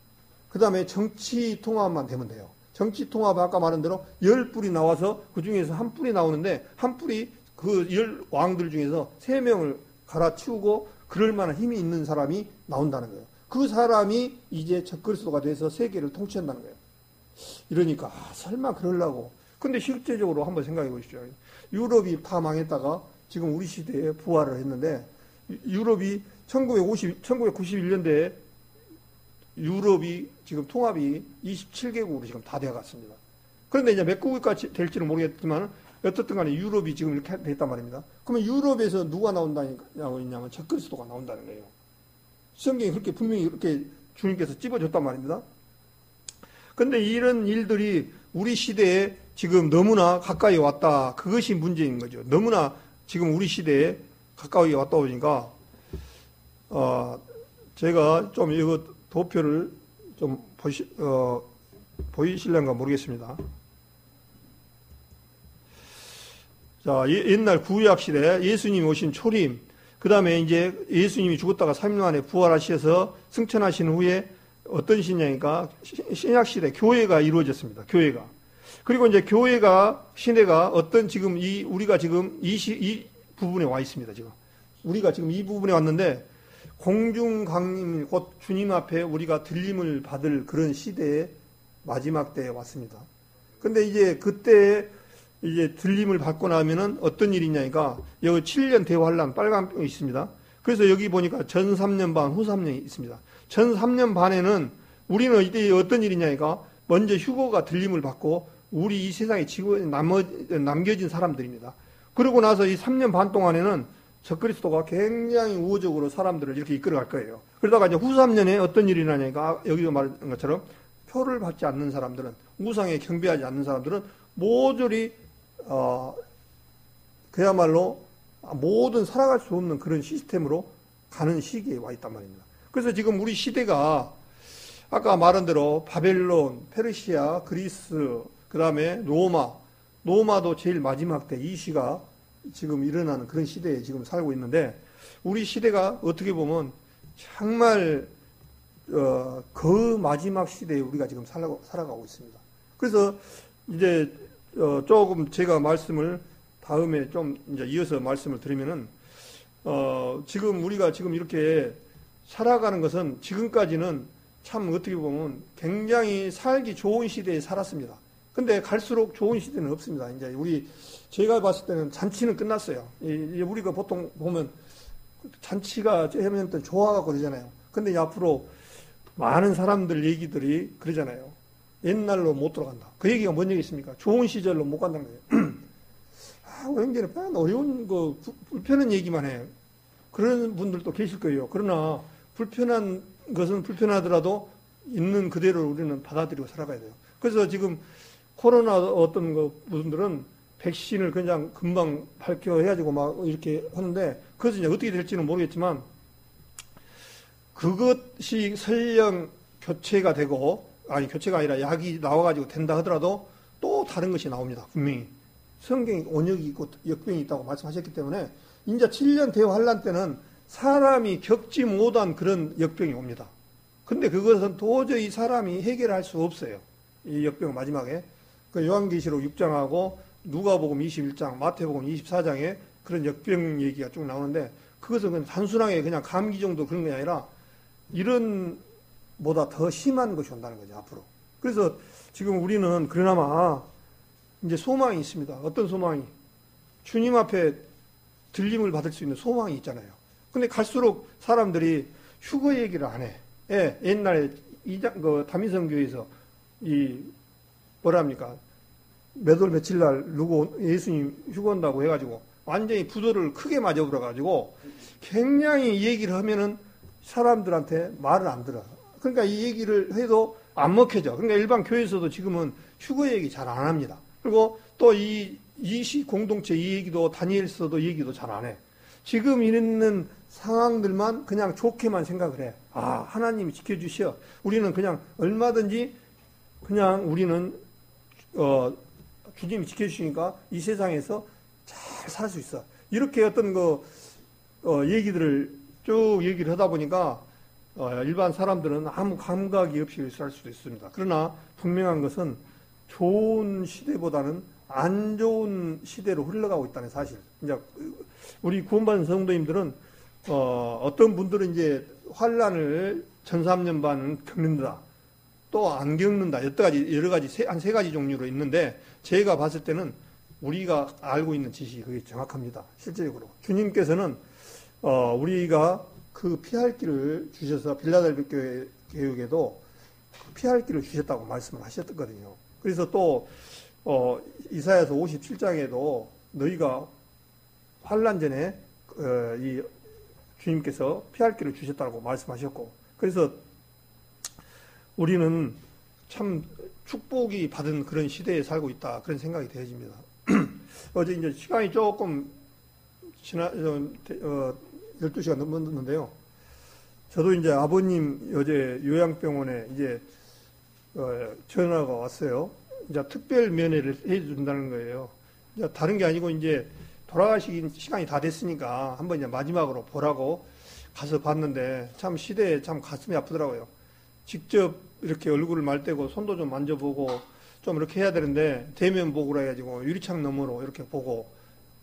그 다음에 정치 통합만 되면 돼요. 정치 통합은 아까 말한 대로 10뿔이 나와서 그 중에서 한 뿔이 나오는데 한 뿔이 그 10왕들 중에서 3명을 갈아치우고 그럴 만한 힘이 있는 사람이 나온다는 거예요. 그 사람이 이제 적그리스도가 돼서 세계를 통치한다는 거예요. 이러니까 설마 그러려고. 근데 실제적으로 한번 생각해 보십시오. 유럽이 다 망했다가 지금 우리 시대에 부활을 했는데 유럽이 1991년대에 유럽이 지금 통합이 27개국으로 지금 다 되어갔습니다. 그런데 이제 몇 국까지 될지는 모르겠지만 어떻든 간에 유럽이 지금 이렇게 됐단 말입니다. 그러면 유럽에서 누가 나온다고 했냐면 적그리스도가 나온다는 거예요. 성경이 그렇게 분명히 이렇게 주님께서 찝어줬단 말입니다. 그런데 이런 일들이 우리 시대에 지금 너무나 가까이 왔다. 그것이 문제인 거죠. 너무나 지금 우리 시대에 가까이 왔다 보니까 제가 좀 이거 도표를 좀 보이실런가 모르겠습니다. 자, 옛날 구약 시대 예수님이 오신 초림, 그 다음에 이제 예수님이 죽었다가 3일 만에 부활하셔서 승천하신 후에 어떤 시냐니까 신약 시대 교회가 이루어졌습니다. 교회가. 그리고 이제 교회가 시대가 어떤 지금 우리가 지금 이 부분에 와 있습니다. 지금 우리가 지금 이 부분에 왔는데 공중 강림 곧 주님 앞에 우리가 들림을 받을 그런 시대의 마지막 때에 왔습니다. 근데 이제 그때 이제 들림을 받고 나면은 어떤 일이냐니까 여기 7년 대환란 빨간 병이 있습니다. 그래서 여기 보니까 전 3년 반, 후 3년이 있습니다. 전 3년 반에는 우리는 이때 어떤 일이냐니까 먼저 휴거가 들림을 받고 우리 이 세상에 남겨진 사람들입니다. 그러고 나서 이 3년 반 동안에는 적그리스도가 굉장히 우호적으로 사람들을 이렇게 이끌어갈 거예요. 그러다가 이제 후 3년에 어떤 일이 나냐니까 여기도 말한 것처럼 표를 받지 않는 사람들은, 우상에 경배하지 않는 사람들은 모조리 그야말로 모든 살아갈 수 없는 그런 시스템으로 가는 시기에 와 있단 말입니다. 그래서 지금 우리 시대가 아까 말한 대로 바벨론, 페르시아, 그리스, 그 다음에 로마도 제일 마지막 때 이 시가 지금 일어나는 그런 시대에 지금 살고 있는데, 우리 시대가 어떻게 보면 정말 그 마지막 시대에 우리가 지금 살아가고 있습니다. 그래서 이제 조금 제가 말씀을 다음에 좀 이제 이어서 말씀을 드리면은 지금 우리가 지금 이렇게 살아가는 것은 지금까지는 참 어떻게 보면 굉장히 살기 좋은 시대에 살았습니다. 근데 갈수록 좋은 시대는 없습니다. 이제 제가 봤을 때는 잔치는 끝났어요. 우리가 보통 보면 잔치가 하면 또 좋아하고 그러잖아요. 근데 이제 앞으로 많은 사람들 얘기들이 그러잖아요. 옛날로 못 돌아간다. 그 얘기가 뭔 얘기겠습니까? 좋은 시절로 못 간다는 거예요. 굉장히 어려운 불편한 얘기만 해요. 그런 분들도 계실 거예요. 그러나 불편한 것은 불편하더라도 있는 그대로 우리는 받아들이고 살아가야 돼요. 그래서 지금 코로나 어떤 분들은 백신을 그냥 금방 발표해가지고 막 이렇게 하는데, 그것이 이제 어떻게 될지는 모르겠지만 그것이 설령 교체가 되고, 아니 교체가 아니라 약이 나와가지고 된다 하더라도 또 다른 것이 나옵니다. 분명히 성경에 온역이 있고 역병이 있다고 말씀하셨기 때문에 이제 7년 대환란 때는 사람이 겪지 못한 그런 역병이 옵니다. 근데 그것은 도저히 사람이 해결할 수 없어요. 이 역병 마지막에 그 요한계시록 6장하고 누가복음 21장, 마태복음 24장에 그런 역병 얘기가 쭉 나오는데, 그것은 그냥 단순하게 그냥 감기 정도 그런 게 아니라 이런 보다 더 심한 것이 온다는 거죠, 앞으로. 그래서 지금 우리는 그나마 이제 소망이 있습니다. 어떤 소망이? 주님 앞에 들림을 받을 수 있는 소망이 있잖아요. 근데 갈수록 사람들이 휴거 얘기를 안 해. 옛날에 다민성교회에서 뭐랍니까? 몇 월 며칠 날 예수님 휴거한다고 해가지고 완전히 부도를 크게 맞아버려가지고 굉장히 얘기를 하면은 사람들한테 말을 안 들어. 그러니까 이 얘기를 해도 안 먹혀져. 그러니까 일반 교회에서도 지금은 휴거 얘기 잘 안 합니다. 그리고 또 공동체 이 얘기도 다니엘서도 얘기도 잘 안 해. 지금 있는 상황들만 그냥 좋게만 생각을 해. 하나님이 지켜주셔. 우리는 그냥 얼마든지 그냥 우리는 주님이 지켜주시니까 이 세상에서 잘 살 수 있어. 이렇게 어떤 얘기들을 쭉 얘기를 하다 보니까 일반 사람들은 아무 감각이 없이 살 수도 있습니다. 그러나 분명한 것은 좋은 시대보다는 안 좋은 시대로 흘러가고 있다는 사실. 이제 우리 구원받은 성도님들은 어떤 분들은 이제 환란을 전 3년 반은 겪는다, 또 안 겪는다, 여러 가지 한 세 가지 종류로 있는데, 제가 봤을 때는 우리가 알고 있는 지식이 그게 정확합니다. 실제적으로 주님께서는 우리가 그 피할 길을 주셔서 빌라델비 교회 교육에도 피할 길을 주셨다고 말씀을 하셨거든요. 그래서 또 이사야서 57장에도 너희가 환란 전에 이 주님께서 피할 길을 주셨다고 말씀하셨고, 그래서 우리는 참 축복이 받은 그런 시대에 살고 있다. 그런 생각이 되어집니다. 어제 이제 시간이 조금 12시가 넘었는데요. 저도 이제 아버님 어제 요양병원에 이제 전화가 왔어요. 이제 특별 면회를 해준다는 거예요. 이제 다른 게 아니고 이제 돌아가시기 시간이 다 됐으니까 한번 이제 마지막으로 보라고 가서 봤는데 참 시대에 참 가슴이 아프더라고요. 직접 이렇게 얼굴을 말대고 손도 좀 만져보고 좀 이렇게 해야 되는데 대면 보고라 해가지고 유리창 너머로 이렇게 보고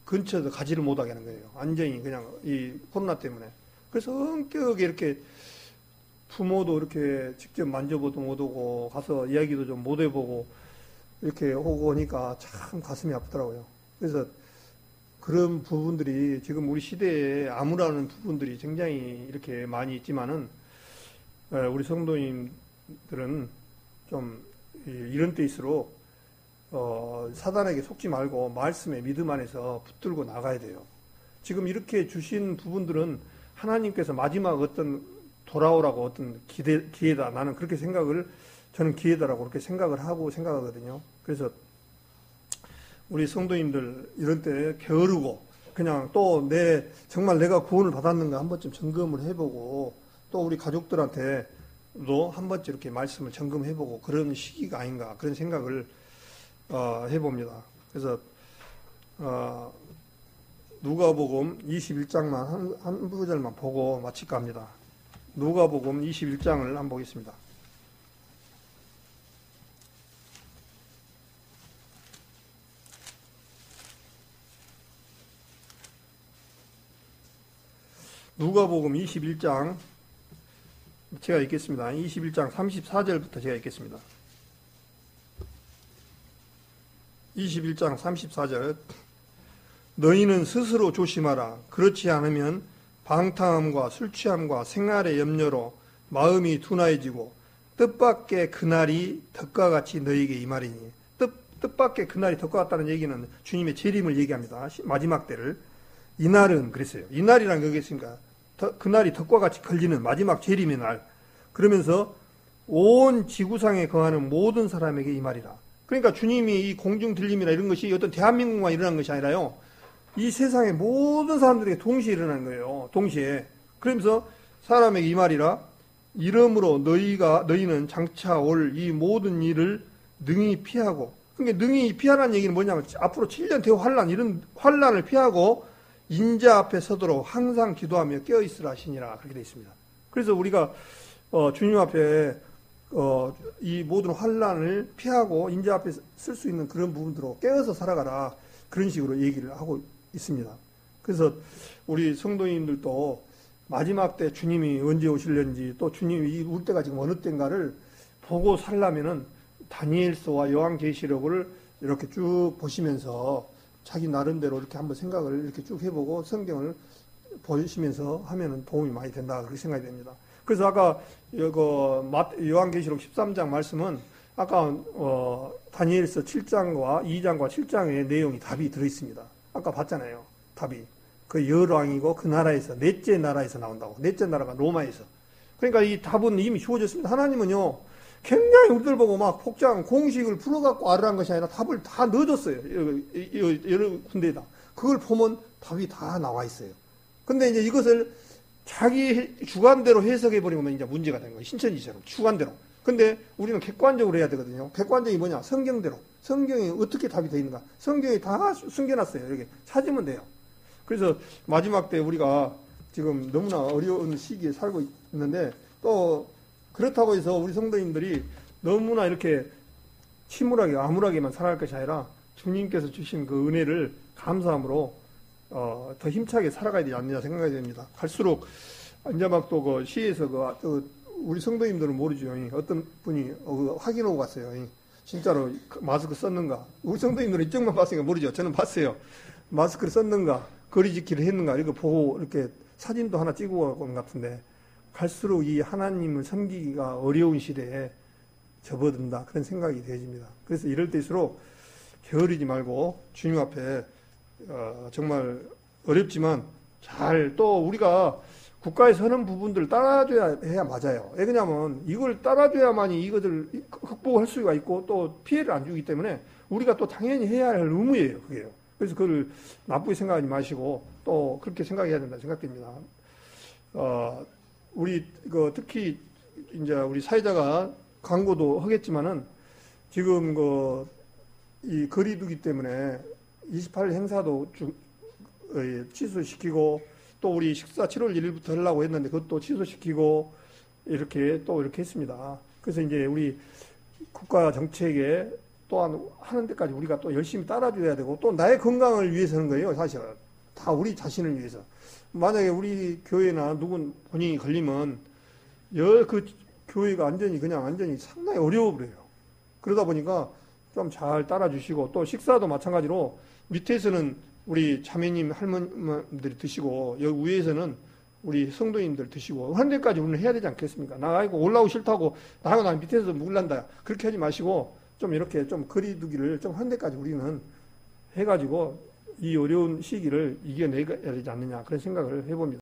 근처도 가지를 못하게 하는 거예요. 완전히 그냥 이 코로나 때문에. 그래서 성격이 이렇게 부모도 이렇게 직접 만져보도 못하고 가서 이야기도 좀 못 해보고 이렇게 오고 오니까 참 가슴이 아프더라고요. 그래서 그런 부분들이 지금 우리 시대에 암울하는 부분들이 굉장히 이렇게 많이 있지만은 우리 성도님들은 좀 이런 때일수록 사단에게 속지 말고 말씀의 믿음 안에서 붙들고 나가야 돼요. 지금 이렇게 주신 부분들은 하나님께서 마지막 어떤 돌아오라고 어떤 기회다. 나는 그렇게 저는 기회다라고 그렇게 생각하거든요. 그래서 우리 성도님들 이런 때 게으르고 그냥 또 정말 내가 구원을 받았는가 한 번쯤 점검을 해보고 또 우리 가족들한테도 한 번쯤 이렇게 말씀을 점검해보고 그런 시기가 아닌가 그런 생각을 해봅니다. 그래서 누가복음 21장만 한 구절만 보고 마칠까 합니다. 누가복음 21장을 한번 보겠습니다. 누가복음 21장 제가 읽겠습니다. 21장 34절부터 제가 읽겠습니다. 21장 34절 너희는 스스로 조심하라. 그렇지 않으면 방탕함과 술취함과 생활의 염려로 마음이 둔하여지고 뜻밖의 그날이 덕과 같이 너희에게 임하리니 뜻밖의 그날이 덕과 같다는 얘기는 주님의 재림을 얘기합니다. 마지막 때를. 이날은 그랬어요. 이날이란 게 뭐겠습니까? 그날이 덕과 같이 걸리는 마지막 재림의 날. 그러면서 온 지구상에 거하는 모든 사람에게 이 말이라. 그러니까 주님이 이 공중 들림이나 이런 것이 어떤 대한민국만 일어난 것이 아니라요. 이 세상의 모든 사람들에게 동시에 일어나는 거예요. 동시에. 그러면서 사람에게 이 말이라. 이러므로 너희는 장차 올 이 모든 일을 능히 피하고. 그러니까 능히 피하라는 얘기는 뭐냐면 앞으로 7년 대환란 이런 환란을 피하고 인자 앞에 서도록 항상 기도하며 깨어있으라 하시니라 그렇게 되어 있습니다. 그래서 우리가 주님 앞에 이 모든 환란을 피하고 인자 앞에 쓸 수 있는 그런 부분들로 깨어서 살아가라 그런 식으로 얘기를 하고 있습니다. 그래서 우리 성도님들도 마지막 때 주님이 언제 오실는지 또 주님이 올 때가 지금 어느 때인가를 보고 살려면은 다니엘서와 요한계시록을 이렇게 쭉 보시면서 자기 나름대로 이렇게 한번 생각을 이렇게 쭉 해보고 성경을 보시면서 하면은 도움이 많이 된다 그렇게 생각이 됩니다. 그래서 아까 요한계시록 13장 말씀은 아까 다니엘서 7장과 2장과 7장의 내용이 답이 들어있습니다. 아까 봤잖아요. 답이 그 열왕이고 그 나라에서 넷째 나라에서 나온다고. 넷째 나라가 로마에서. 그러니까 이 답은 이미 주어졌습니다. 하나님은요 굉장히 우리들 보고 막 복잡한 공식을 풀어갖고 알으라는 것이 아니라 답을 다 넣어줬어요. 여러 군데에다. 그걸 보면 답이 다 나와 있어요. 근데 이제 이것을 자기 주관대로 해석해버리면 이제 문제가 되는 거예요. 신천지처럼. 주관대로. 근데 우리는 객관적으로 해야 되거든요. 객관적이 뭐냐? 성경대로. 성경에 어떻게 답이 되어 있는가? 성경에 다 숨겨놨어요. 이렇게 찾으면 돼요. 그래서 마지막 때 우리가 지금 너무나 어려운 시기에 살고 있는데 또 그렇다고 해서 우리 성도님들이 너무나 이렇게 침울하게 암울하게만 살아갈 것이 아니라 주님께서 주신 그 은혜를 감사함으로 더 힘차게 살아가야 되지 않느냐 생각이 됩니다. 갈수록 이제 막 또 그 시에서 우리 성도님들은 모르죠. 어떤 분이 확인하고 갔어요. 진짜로 마스크 썼는가? 우리 성도님들은 이쪽만 봤으니까 모르죠. 저는 봤어요. 마스크를 썼는가? 거리 지키를 했는가? 이거 보고 이렇게 사진도 하나 찍고 간 것 같은데 갈수록 이 하나님을 섬기기가 어려운 시대에 접어든다. 그런 생각이 되어집니다. 그래서 이럴 때일수록 게으르지 말고 주님 앞에 정말 어렵지만 잘 또 우리가 국가에서 하는 부분들을 따라줘야 해야 맞아요. 왜냐하면 이걸 따라줘야만이 이것을 극복할 수가 있고 또 피해를 안 주기 때문에 우리가 또 당연히 해야 할 의무예요. 그게요. 그래서 그걸 나쁘게 생각하지 마시고 또 그렇게 생각해야 된다 생각됩니다. 우리 특히 이제 우리 사회자가 광고도 하겠지만은 지금 이 거리두기 때문에 28일 행사도 취소시키고 또 우리 식사 7월 1일부터 하려고 했는데 그것도 취소시키고 이렇게 했습니다. 그래서 이제 우리 국가 정책에 또한 하는 데까지 우리가 또 열심히 따라줘야 되고 또 나의 건강을 위해서 하는 거예요. 사실 다 우리 자신을 위해서. 만약에 우리 교회나 누군 본인이 걸리면 그 교회가 완전히 상당히 어려워버려요. 그러다 보니까 좀 잘 따라주시고 또 식사도 마찬가지로 밑에서는 우리 자매님 할머니들이 드시고 여기 위에서는 우리 성도님들 드시고 한 데까지 우리는 해야 되지 않겠습니까? 나가고 올라오기 싫다고 나하고 나 밑에서 묵을란다 그렇게 하지 마시고 좀 이렇게 좀 거리두기를 좀 한 데까지 우리는 해가지고 이 어려운 시기를 이겨내야 되지 않느냐 그런 생각을 해봅니다.